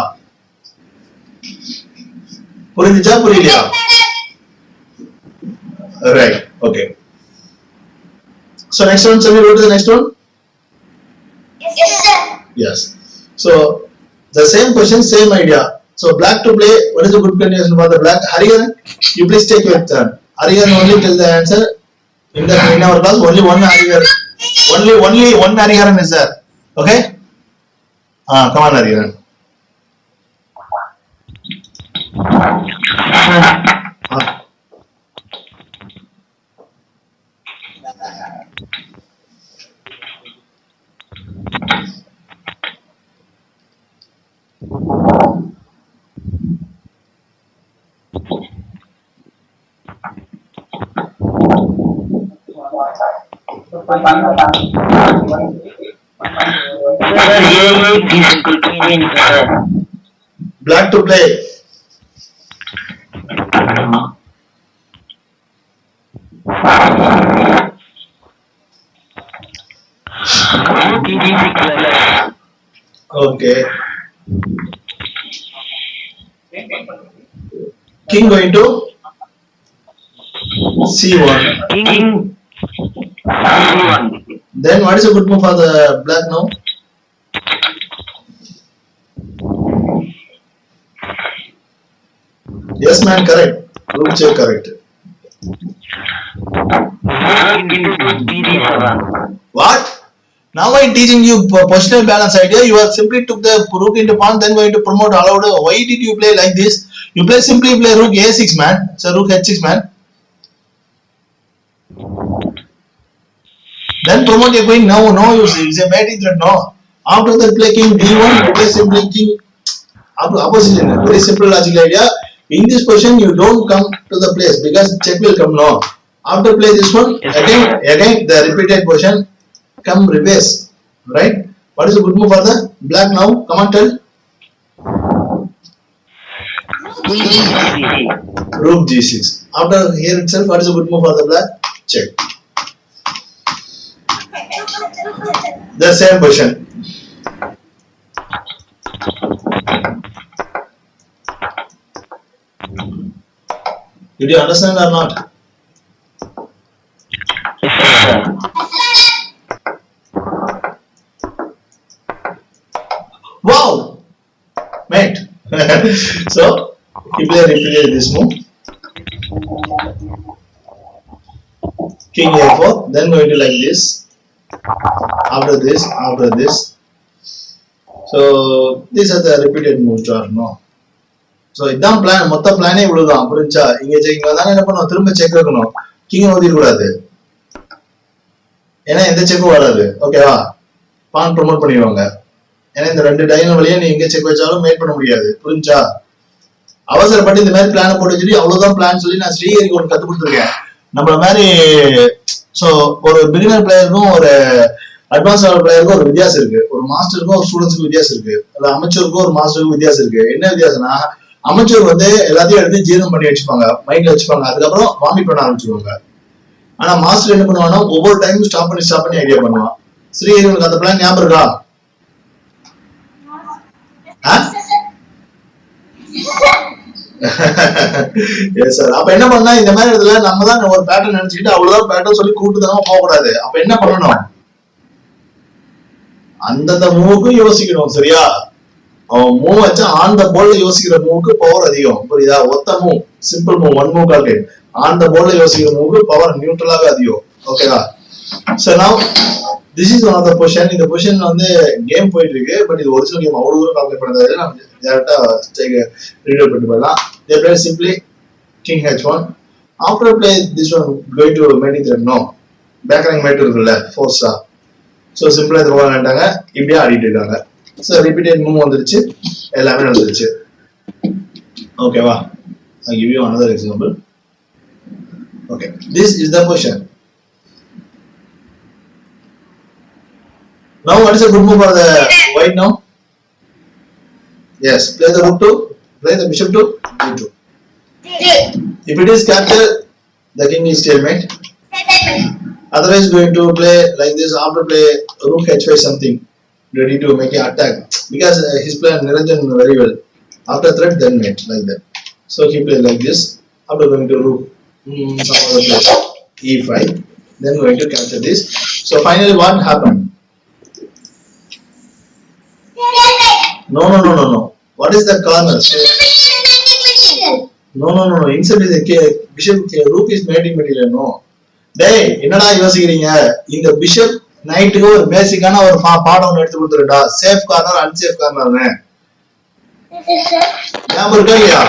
புரியலையா? Right, okay. So next one, shall we go to the next one? Yes. So the same question, same idea. So black to play. What is the good combination for the black? Hariharan, you please take your turn. Hariharan only tell the answer. In our class, only one Hariharan. Only one Hariharan is there. Okay? Come on, Hariharan. Black to play. Okay. King going to C1. King C1. Then what is a good move for the black now? Yes, man, correct. Rook check, correct. King into D7. What? Now I'm teaching you positional balance idea. You are simply took the rook into pawn, then going to promote allowed. Why did you play like this? You simply play rook a6 man. So rook h6 man. Then promote your queen. No, use. It's a mating threat. No. After that play king d1. You play simply king opposition. Very simple logical idea. In this position you don't come to the place because check will come. No. After play this one again the repeated position. Come reverse, right? What is a good move for the black now? Come on, tell. Rook g6. After here itself, what is a good move for the black? Check. The same position. Did you understand or not? Wow, mate. So he repeated this move. King a4, then going to like this. After this. So these are the repeated moves or no. So இதான் plan, மொத்த பிளானே இவ்வளவுதான். புரிஞ்சா? இங்க வந்தானே என்ன பண்ணுவோம், திரும்ப செக் வைக்கணும். கிங் ஓதிர கூடாது, ஏன்னா எந்த செக்கும் வராது. ஓகேவா? பான் ப்ரோமோட் பண்ணிடுவாங்க. ஏன்னா இந்த ரெண்டு டைனல் வழியா நீ எங்க செக் வச்சாலும் மேட் பண்ண முடியாது. புரிஞ்சா? அவசரப்பட்டு இந்த மாதிரி பிளான போட்டு வச்சுட்டு அவ்வளவுதான் பிளான் சொல்லி நான் ஸ்ரீஹரிக்கு ஒன்று கத்து கொடுத்துருக்கேன். நம்மள மாதிரி சோ ஒரு பிகினர் பிளேயருக்கும் ஒரு அட்வான்ஸ் லெவல் பிளேயருக்கும் ஒரு வித்தியாசம் இருக்கு. ஒரு மாஸ்டருக்கும் ஒரு ஸ்டூடெண்ட்ஸ்க்கு வித்தியாசம் இருக்கு. அல்ல அமைச்சருக்கும் ஒரு மாஸ்டருக்கும் வித்தியாசம் இருக்கு. என்ன வித்தியாசம்னா, அமைச்சர் வந்து எல்லாத்தையும் எடுத்து ஜீரணம் பண்ணி வச்சுப்பாங்க, மைண்ட்ல வச்சுப்பாங்க, அதுக்கப்புறம் வாமிட் பண்ண ஆரம்பிச்சுவாங்க. ஆனா மாஸ்டர் என்ன பண்ணுவாங்கன்னா ஒவ்வொரு டைமும் ஸ்டாப் பண்ணி ஐடியா பண்ணுவான். ஸ்ரீஹரி உனக்கு அந்த பிளான் ஞாபகம் இருக்கா? சார் அப்ப என்ன பண்ணா, இந்த மாதிரி இடத்துல நம்ம தான் ஒரு பேட்டர்ன் நினைச்சுக்கிட்டு அவ்வளவுதான் பேட்டர்ன் சொல்லி கூட்டுதனமா போக கூடாது. அப்ப என்ன பண்ணணும், அந்தந்த மூவுக்கு யோசிக்கணும். சரியா? அவன் மூவ் வச்சா ஆன் த போர்ட்ல யோசிக்கிற மூவுக்கு பவர் அதிகம். புரியுதா? ஒத்த move, simple move, one move calculate. On the போர்ட்ல யோசிக்கிற மூவுக்கு பவர் நியூட்ரலாவே அதிகம். ஓகேவா? So now this is one of the position. இந்த பொசிஷன்ல வந்து கேம் போயிட்டு இருக்கு. பட் இது ஒரிஜினல் கேம், அவ்வளவு தூரம் கால்குலேட் பண்ணதால நம்ம டைரக்டா ரீட் பண்ணிட்டு போயிடலாம். They play simply king h1. After play this one going to mating threat. No, backrank mate இருக்குல்ல 4 star. So simple இது போறாங்கட்டாங்க, இப்படியே ஆடிட்டு இருக்காங்க. So repeated move வந்துருச்சு, எல்லாமே வந்துருச்சு. ஓகேவா? I give you another example. Okay, this is the position. Now what is a good move for the white now? Yes, play the rook to, play the bishop to d2. If it is captured, the king is stalemate. Otherwise going to play like this. After play rook h5 something, ready to make an attack, because his plan Niranjan very well. After threat then mate like that. So he played like this. After going to rook some other place e5, then going to capture this. So finally what happened? No. What is the corner? No. Inside is a bishop. Rook is mating material. No. டேய் என்னடா யோசிக்கிறீங்க? இந்த bishop நைட்டுக்கு ஒரு பேசிக்கான ஒரு பாடம் எடுத்து கொடுத்துருடா. சேஃப் கார்னர், அன்சேஃப் கார்னர்னு ஞாபகம் இருக்கா இல்லையா?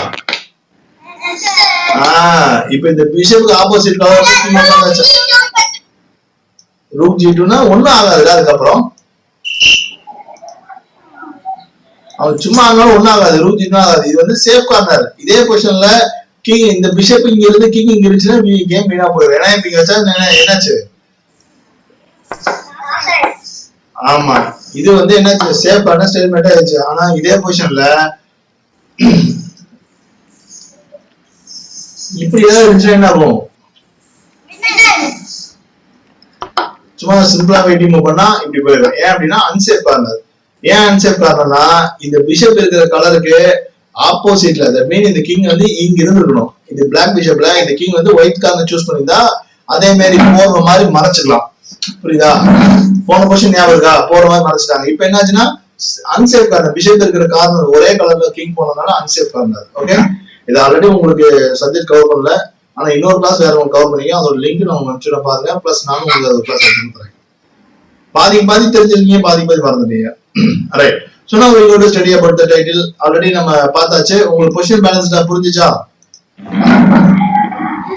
இப்ப இந்த பிஷப்க்கு ஆப்போசிட் ரூக் g2னா ஒண்ணும் ஆகாதுடா. அதுக்கப்புறம் அவன் சும்மா ஆனாலும் ஒன்னும் ஆகாது, ரூக் g2 ஆகாது. இது வந்து சேஃப் கார்னர். இதே பொசிஷன்ல கிங், இந்த பிஷப் இங்க இருந்து கிங் இங்க இருந்துச்சுன்னா கேம் வீணா போயிடும். ஏன்னா இப்ப இங்க வச்சா என்னாச்சு? ஆமா, இது வந்து என்னாச்சு? சேஃப் கார்னர் ஸ்டேட்மெண்ட் ஆயிடுச்சு. ஆனா இதே பொசிஷன்ல இப்படி ஏதாவது இருந்துச்சுன்னா என்ன ஆகும்? சும்மா சிம்பிளா வெயிட்டிங் மூவ் பண்ணா இப்படி போயிடும். ஏன் அப்படின்னா அன்சேஃப் கார்னர். ஏன் அன்சேஃப் கார்னர்னா, இந்த பிஷப் இருக்கிற கலருக்கு ஆப்போசிட்ல, தட் மீன் இந்த கிங் வந்து இங்க இருந்துக்கணும். இந்த பிளாக் பிஷப்ல இந்த கிங் வந்து ஒயிட் கார்னர் சூஸ் பண்ணிருந்தா அதே மாதிரி போற மாதிரி மறைச்சுக்கலாம். புரியுதா? போன பொசிஷன் ஞாபகம் இருக்கா? போற மாதிரி மறைச்சிட்டாங்க. இப்ப என்னாச்சுன்னா அன்சேஃப் கார்னர், பிஷப் இருக்கிற கார்னர் ஒரே கலர்ல கிங் போனதுனால அன்சேஃப் கார்னர். ஓகே, இது ஆல்ரெடி உங்களுக்கு சப்ஜெக்ட் கவர் பண்ணல, ஆனா இன்னொரு கிளாஸ் வேற ஒன்று கவர் பண்ணிக்க. அதோட லிங்க் நான் உங்களுக்கு பாருங்க. பிளஸ் நானும் உங்களுக்கு கிளாஸ் எடுத்து தரேன். பாதி தெரிஞ்சிருக்கீங்க, பாதி மறந்துட்டீங்க. Right. So now we go to study about the title. Already நம்ம பார்த்தாச்சு. உங்களுக்கு பொசிஷன் பேலன்ஸ்டா புரிஞ்சுச்சா?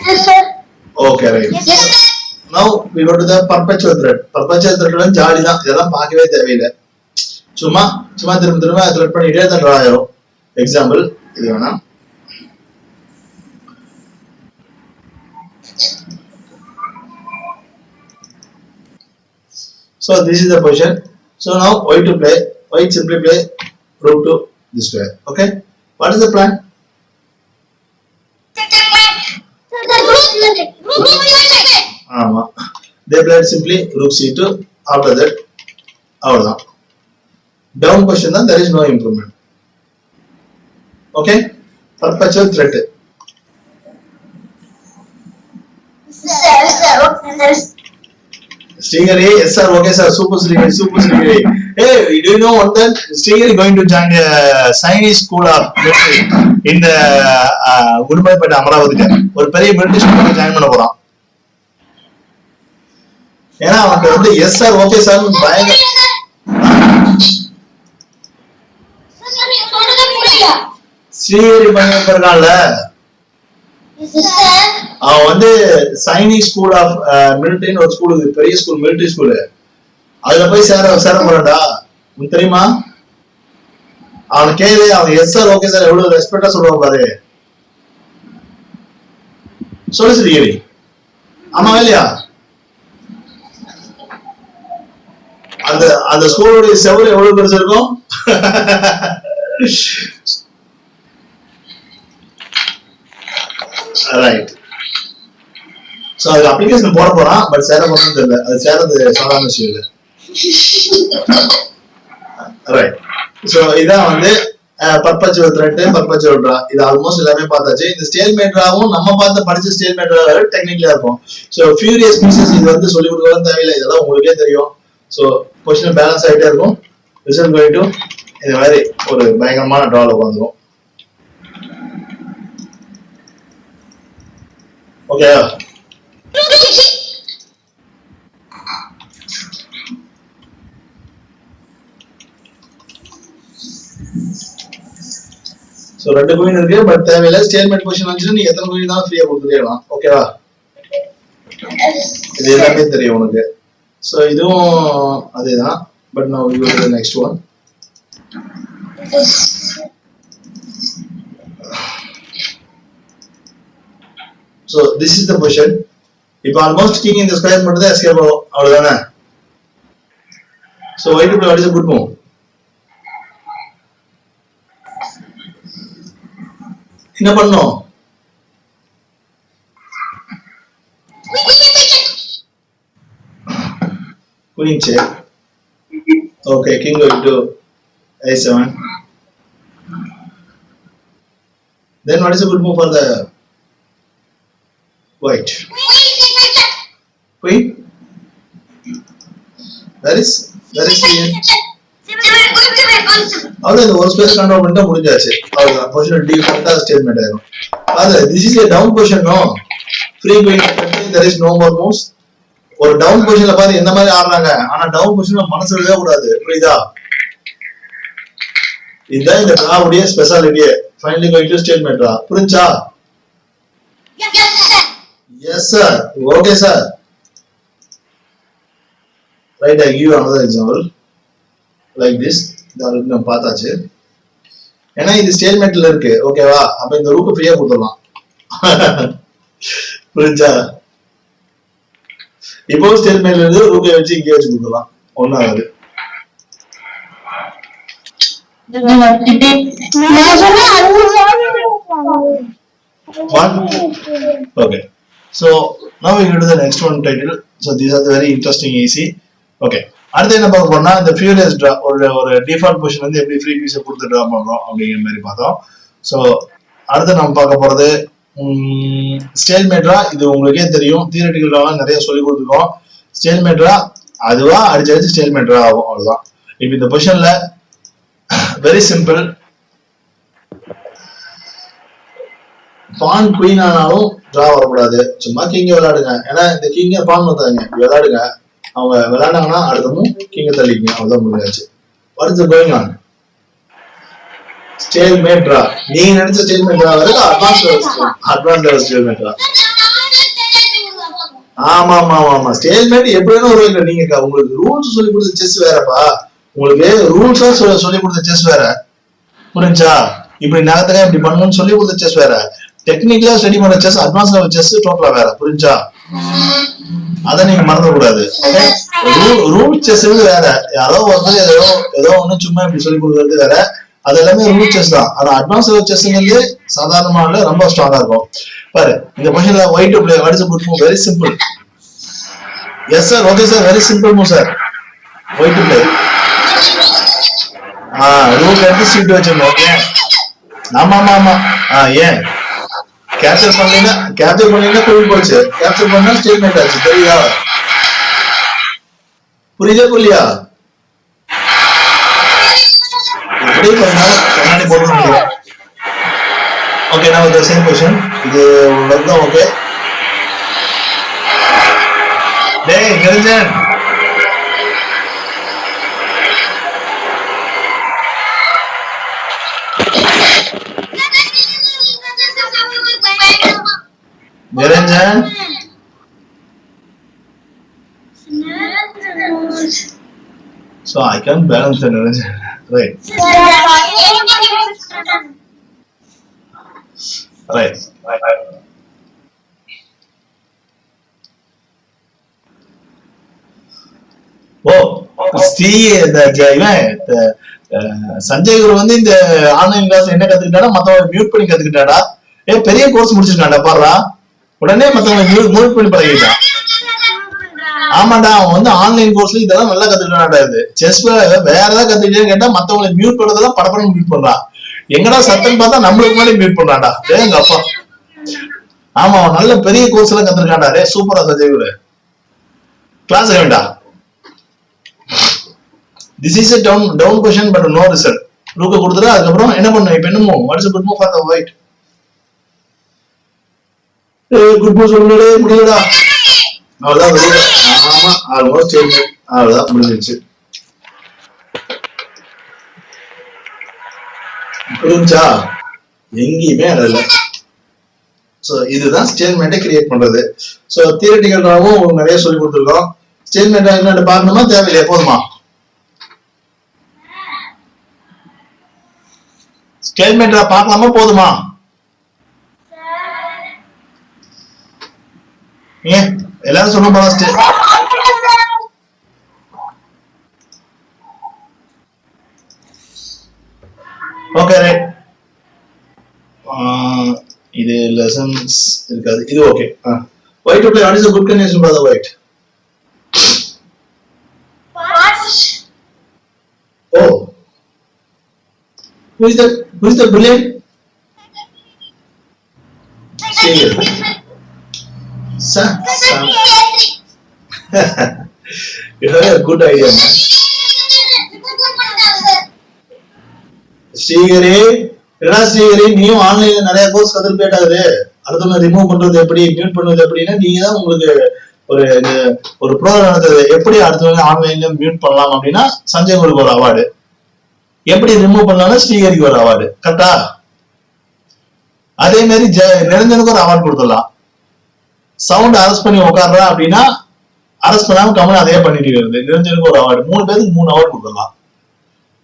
Yes, sir. Okay, right. Yes, sir. Now we go to the perpetual thread. Perpetual thread வந்து ஜாலி தான். இதெல்லாம் பார்க்கவே தேவையில்லை. சும்மா திரும்ப த்ரெட் பண்ணிட்டே தான் டிரா ஆகும். எக்ஸாம்பிள் இது வேணா. So this is the position. So now white to play. White simply play rook to this way. Okay. What is the plan? They played simply rook c2. After that, avladhan. Down position then there is no improvement. Okay. Perpetual threat. Stingray, yes sir, okay sir, super Stingray. Hey, do you know what that Stingray is going to join the Chinese school of military in the Gudumbaipeta Amaravati. ஒரு பெரிய military school join பண்ண போறான். ஏன்னா அவனுக்கு வந்து yes sir, okay sir பயங்கர Stingray பண்ணிருக்கான்ல. அவன் வந்து சைனீஸ் ஸ்கூல் ஆஃப் மிலிட்டரின்னு ஒரு ஸ்கூல், பெரிய ஸ்கூல், மிலிட்டரி ஸ்கூலு. அதுல போய் சேர போறான்டா. உனக்கு தெரியுமா? அவன் கேளு, அவன் எஸ் சார் ஓகே சார் எவ்வளவு ரெஸ்பெக்டா சொல்லுவான் பாரு. சொல்லு சரி. ஆமா இல்லையா? அந்த ஸ்கூலோட செவரு எவ்வளவு பெருசு இருக்கும்? ரைட். சோ அது அப்ளிகேஷன் போறான், பட் சேர போறான்னு தெரியல. அது சேரது சாதாரண விஷயம் இல்ல. ரைட். சோ இதான் வந்து பர்பச்சுவல் த்ரெட், பர்பச்சுவல் டிரா. இது ஆல்மோஸ்ட் எல்லாமே பார்த்தாச்சு. இந்த ஸ்டேல்மேட் டிராவும் நம்ம படிச்ச ஸ்டேல்மேட் டிரா டெக்னிக்கலா இருக்கும். சோ ஃபியூரியஸ் பீசஸ் இது வந்து சொல்லி கொடுக்கறது தேவையில்லை, இதெல்லாம் உங்களுக்கே தெரியும். சோ பொசிஷன் பேலன்ஸ் ஆகிட்டே இருக்கும். ரிசல்ட் கோயிங் டு இந்த மாதிரி ஒரு பயங்கரமான டிரால வந்துடும். ஓகே. சோ ரெண்டு குயின் இருக்கு, பட் தேவையில்லை. ஸ்டேல்மேட் பொசிஷன் வந்துச்சுன்னா நீ எத்தனை குயின் தான் ஃப்ரீயா கொடுத்துடலாம். ஓகேவா? இது எல்லாமே தெரியும் உனக்கு. சோ இதுவும் அதேதான், but now we go to the next one. So this is the position. இப்போ almost king in the square மட்டும் தான் escape ஆகும், அவ்வளவுதானே? So white to play, what is a good move? என்ன பண்ணணும்? Queen check. Okay, king going to a7. Then what is a good move for the white? Queen. There is அவ்வளவு இந்த ஒரு space control பண்ணிட்டா முடிஞ்சாச்சு. அவ்வளவுதான். பொசிஷன் டி பண்ணிட்டா statement ஆயிடும். அது this is a down position, no free queen. There is no more moves. ஒரு டவுன் பொசிஷன்ல பாரு எந்த மாதிரி ஆடுறாங்க. ஆனா டவுன் பொசிஷன்ல மனசு விடவே கூடாது. புரியுதா? இதுதான் இந்த டிராவுடைய ஸ்பெஷாலிட்டியே. Finally going to statement draw. புரிஞ்சா? Yes sir. Okay sir. Right. I give you another example like this. இது ஆல்ரெடி நம்ம பார்த்தாச்சு. ஏன்னா இது ஸ்டேட்மெண்ட்ல இருக்கு. ஓகேவா? அப்ப இந்த ரூக்கு ஃப்ரீயா கொடுத்துடலாம். புரிஞ்சா? இப்போ ஸ்டேட்மெண்ட்ல இருந்து ரூக்கை வச்சு இங்கே வச்சு கொடுத்துடலாம். ஒன்னாவது okay. So now we go to the next one title. So these are the very interesting easy. Okay. அடுத்து என்ன பார்க்க போறோம்னா இந்த ஃபியூரியஸ் டிரா, ஒரு டிஃபால்ட் பொசிஷன் வந்து எப்படி ஃப்ரீ பீஸை கொடுத்து டிரா பண்றோம் அப்படிங்கிற மாதிரி பார்த்தோம். ஸோ அடுத்து நம்ம பார்க்க போறது ஸ்டேல்மேட் டிரா. இது உங்களுக்கே தெரியும், தியரட்டிக்கல் டிராலாம் நிறைய சொல்லி கொடுத்துருக்கோம். ஸ்டேல்மேட் டிரா அதுவா அடிச்சு ஸ்டேல்மேட் டிரா ஆகும், அவ்வளவுதான். இப்போ இந்த பொசிஷன்ல வெரி சிம்பிள். பான் குயின் ஆனாலும் டிரா வரக்கூடாது. சும்மா கிங்க விளையாடுங்க. ஏன்னா இந்த கிங்க பான் வந்தாங்க விளையாடுங்க. அவங்க விளையாண்டாங்கன்னா அடுத்தமும் கிங்க தள்ளிக்கணும், அவ்வளவுதான் முடிஞ்சாச்சு. அடுத்து கோயிங் ஆன் ஸ்டேல்மேட் டிரா. நீங்க நினைச்ச ஸ்டேல்மேட் டிரா வேற அட்வான்ஸ் லெவல் ஸ்டேல்மேட் டிரா. ஆமா ஆமா ஆமா ஸ்டேல்மேட் எப்படி வேணும் ஒரு இல்லை. நீங்க உங்களுக்கு ரூல்ஸ் சொல்லி கொடுத்த செஸ் வேறப்பா, உங்களுக்கு ரூல்ஸா சொல்லி கொடுத்த செஸ் வேற, புரிஞ்சா? இப்படி நகத்துக்க இப்படி பண்ணணும்னு சொல்லி கொடுத்த செஸ் வேற, டெக்னிக்கலா ஸ்டடி பண்ண செஸ் அட்வான்ஸ் லெவல் செஸ் டோட்டலா வேற, புரிஞ்சா? அத நீங்க மறந்துடக்கூடாது. ரூல் செஸ் வேற, யாரோ வந்து ஏதோ ஒண்ணு சும்மா இப்படி சொல்லி கொடுக்கறது வேற, அது எல்லாமே ரூல் செஸ் தான். ஆனா அட்வான்ஸ் லெவல் செஸ்ங்கிறது சாதாரணமான ரொம்ப ஸ்ட்ராங்கா இருக்கும். பாரு இந்த கொஸ்டின்ல white to play what is good move? Very simple. S sir, okay sir, very simple move sir. White to play. Rule எடுத்து சீட் வச்சிருந்தோம். ஓகே, ஆமா ஆமா ஆமா. ஏன் கேப்சர் பண்ணீங்கன்னா குயின் போச்சு, கேப்சர் பண்ணா ஸ்டேட்மெண்ட் ஆச்சு. தெரியுதா? புரியுதா புரியா? எப்படி கண்ணாடி போட்டு. Okay, now the same question. இது வருதா? ஓகே, டேய் Niranjan, Niranjan. So I can't balance the Niranjan. Right. Right. ஓ சஞ்சய் குரு வந்து இந்த ஆன்லைன் கிளாஸ் என்ன கத்துக்கிட்டாடா? மத்தவங்க மியூட் பண்ணி கத்துக்கிட்டாடா? பெரிய கோர்ஸ் முடிச்சிருக்காண்டா பாருடா. உடனே மத்தவங்க மியூட் பண்ணி பழகிட்டான். ஆமாண்டா, அவன் வந்து ஆன்லைன் கோர்ஸ்ல இதெல்லாம் நல்லா கத்துக்கிட்டாடா. இது செஸ் வேற ஏதாவது கத்துக்கிட்டேன்னு கேட்டா மத்தவங்களை மியூட் பண்றதெல்லாம் படப்படம் மியூட் பண்றான். எங்கடா சத்தம் பார்த்தா நம்மளுக்கு முன்னாடி மியூட் பண்றான்டா. எங்க அப்பா. ஆமா, அவன் நல்ல பெரிய கோர்ஸ் எல்லாம் கத்துருக்காண்டா. ரே சூப்பரா சஞ்சய் குரு. கிளாஸ் வேண்டா. This is a down question but no result. ரூக்க கொடுத்துட்டு அதுக்கப்புறம் என்ன பண்ண? இப்ப என்னமோ what's good move for the white. Good move சொல்லவே முடியலடா. அவ்வளவுதான் வருது. ஆமா, ஆல்மோஸ்ட் அவ்வளவுதான் முடிஞ்சிருச்சு. புரிஞ்சா? எங்கேயுமே இல்லை. சோ இதுதான் ஸ்டேட்மெண்ட்டை கிரியேட் பண்றது. சோ தியரிட்டிக்கலாவும் உங்களுக்கு நிறைய சொல்லி கொடுத்துருக்கோம். ஸ்டேட்மெண்ட் என்னன்னு பார்க்கணுமா தேவையில்லையா? போதுமா? ஸ்டேட்மெண்ட் பார்க்கலாமா போதுமா? ஏன் எல்லாரும் சொல்ல போறோம். Okay right. இது லெசன்ஸ் இருக்காது. இது okay. White to play. What is a good condition for the white? Oh, who is the brilliant? Sam. You have a good idea, man. Srikari, என்னடா ஸ்ரீகரி, நீயும் ஆன்லைன்ல நிறைய கோர்ஸ் கத்துட்டு ஆகுது. அடுத்தவங்க ரிமூவ் பண்றது எப்படி, மியூட் பண்றது எப்படின்னா நீங்க தான் உங்களுக்கு ஒரு ப்ரோக்ராம் நடத்துறது. எப்படி அடுத்தவங்க ஆன்லைன்ல மியூட் பண்ணலாம் அப்படின்னா சஞ்சய் குருக்கு ஒரு அவார்டு, எப்படி ரிமூவ் பண்ணலாம் ஸ்ரீகரிக்கு ஒரு அவார்டு. கரெக்டா? அதே மாதிரி நிரஞ்சனுக்கு ஒரு அவார்டு கொடுத்துடலாம். சவுண்ட் அரெஸ்ட் பண்ணி உட்காடுறா அப்படின்னா அரெஸ்ட் பண்ணாம கம்மன் அதே பண்ணிட்டு இருக்குது. நிரஞ்சனுக்கு ஒரு அவார்டு. 3 பேருக்கு 3 அவார்டு கொடுத்துடலாம்.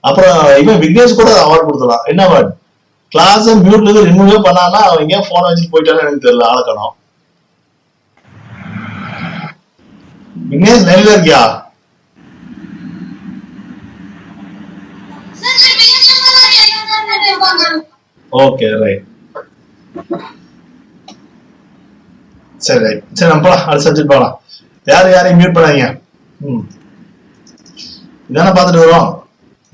அப்புறம் இவன் விக்னேஷ் கூட அவார்டு கொடுத்துடலாம். என்ன அவார்டு? கிளாஸ் மியூட்ல இருந்து ரிமூவே பண்ணாம அவன் எங்கேயா போனை வச்சுட்டு போயிட்டான்னு எனக்கு தெரியல. ஆளக்கணும். விக்னேஷ் லைன்ல இருக்கியா? Okay right. சரி ரைட். சரி நம்ம போலாம், அடுத்த சப்ஜெக்ட் போகலாம். யாரையும் மியூட் பண்ணாதீங்க. இதானே பார்த்துட்டு வரோம்.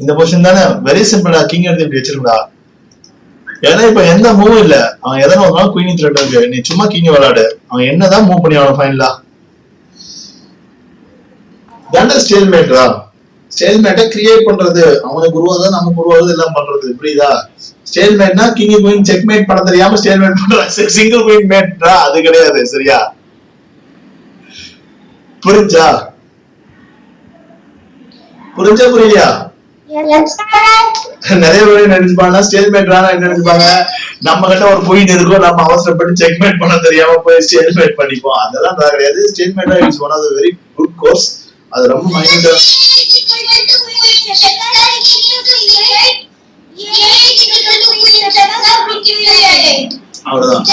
இந்த பொசிஷன் தானே வெரி சிம்பிளா. கிங் எடுத்து இப்படி வச்சிருக்கா. ஏன்னா இப்ப எந்த மூவும் இல்ல. அவன் எதனா ஒரு நாள் குயினி த்ரெட் இருக்கு. நீ சும்மா கிங் விளையாடு. அவன் என்னதான் மூவ் பண்ணி அவன் ஃபைனலா தாண்டா ஸ்டேல்மேட்டா. ஸ்டேல்மேட்டை கிரியேட் பண்றது அவனுக்கு உருவாதான் நமக்கு உருவாது எல்லாம் பண்றது. புரியுதா? ஸ்டேல்மேட்னா கிங் குயின் செக்மேட் பண்ண தெரியாம ஸ்டேல்மேட் பண்றான். சிங்கிள் குயின் மேட்ரா அது கிடையாது. சரியா? புரிஞ்சா? புரிஞ்சா புரியலையா? Yes, sir. நிறைய பேர் நினைச்சுப்பாங்க ஸ்டேட்மெண்ட் நினைச்சுப்பாங்க நம்ம கிட்ட ஒரு குயின் இருக்கும், நம்ம அவசரப்பட்டு செக்மேட் பண்ண தெரியாம போய் ஸ்டேட்மெண்ட் பண்ணிப்போம். அதெல்லாம் கிடையாது. Statement is one of the very good course. அது ரொம்ப மைனூட்டா அவ்வளவுதான்.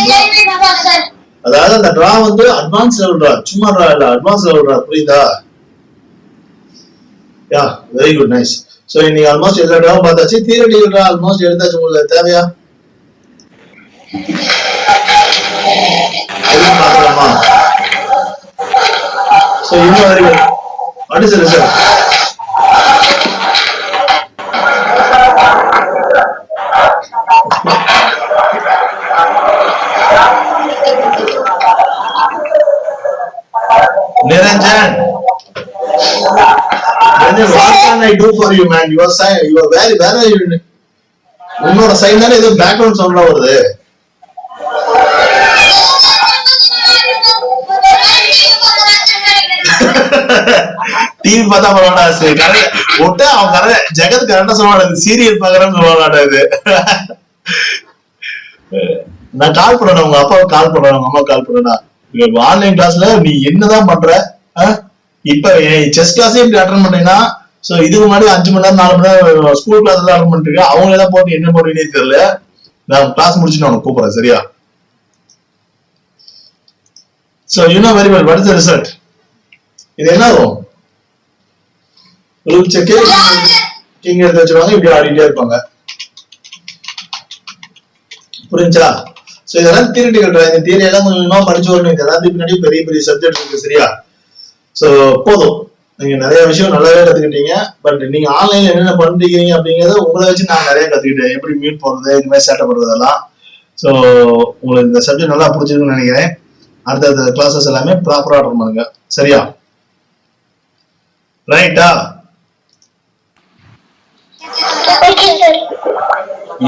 அதாவது அந்த டிரா வந்து அட்வான்ஸ் லெவல் டிரா, சும்மா டிரா இல்ல, அட்வான்ஸ் லெவல் டிரா. புரியுதா? Yeah, very good, nice. So இன்னைக்கு ஆல்மோஸ்ட் எல்லா டிராவும் பார்த்தாச்சு. தியரிட்டிக்கல் டிரா ஆல்மோஸ்ட் எடுத்தாச்சு. உங்களுக்கு தேவையா? பார்க்கலாமா? சோ இன்னும் very good. What is the result? Niranjan, what can I do for you, man? You are very, where are you? உன்னோட சைடு தானே ஏதோ பேக்ரவுண்ட் சவுண்ட்ல வருது. டிவி பார்த்தா பரவாடா, சரி கரெக்ட் ஒட்ட அவன் கரெக்ட் ஜெகத் கரெக்டா சொல்லுவாங்க. சீரியல் பாக்குறேன்னு சொல்லுவாங்கடா இது. நான் கால் பண்ணணும், உங்க அப்பாவுக்கு கால் பண்ணணும், உங்க அம்மா கால் பண்ணா. ஆன்லைன் கிளாஸ்ல நீ என்னதான் பண்ற? இப்ப செஸ் கிளாஸே இப்படி அட்டன் பண்றீங்கன்னா, சோ இதுக்கு முன்னாடி 5 மணி நேரம் 4 மணி நேரம் ஸ்கூல் கிளாஸ் தான் அட்டன் பண்ணிட்டு இருக்கேன். அவங்க எல்லாம் போட்டு என்ன போடுறீங்கன்னே தெரியல. நான் கிளாஸ் முடிச்சுட்டு உனக்கு கூப்பிடுறேன், சரியா? So you know very well what is the result. இது என்ன ஆகும்? ரூல் செக் கிங் எடுத்து வச்சிருவாங்க, இப்படி ஆடிட்டே இருப்பாங்க. புரிஞ்சா? சோ இதெல்லாம் தியரிட்டிக்கல் டிரா. இந்த தியரி எல்லாம் கொஞ்சம் படிச்சு வரணும். இதெல்லாம் பின்னாடி பெரிய பெரிய சப்ஜெக்ட் இருக்கு, சரியா? சோ போதும், நீங்க நிறைய விஷயம் நல்லாவே கத்துக்கிட்டீங்க. பட் நீங்க ஆன்லைன்ல என்னென்ன பண்ணிருக்கீங்க அப்படிங்கறத உங்களை வச்சு நான் நிறைய கத்துக்கிட்டேன். எப்படி மியூட் போடுறது, இந்த மாதிரி சேட்டை பண்றதெல்லாம். சோ உங்களுக்கு இந்த சப்ஜெக்ட் நல்லா பிடிச்சிருக்குன்னு நினைக்கிறேன். அடுத்த கிளாஸஸ் எல்லாமே ப்ராப்பரா அட்டெண்ட் பண்ணுங்க, சரியா? ரைட்டா?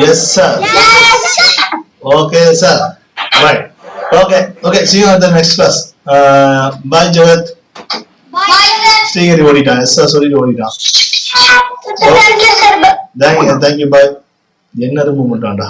Yes sir. Okay, sir. Right. Okay. See you at the next class. Bye, Jagat. Bye, sir. Stay here, Odita. Yes, sir. Sorry, Odita. Thank you, sir. Thank you. Bye. என்ன ரொம்ப மாட்டான்டா.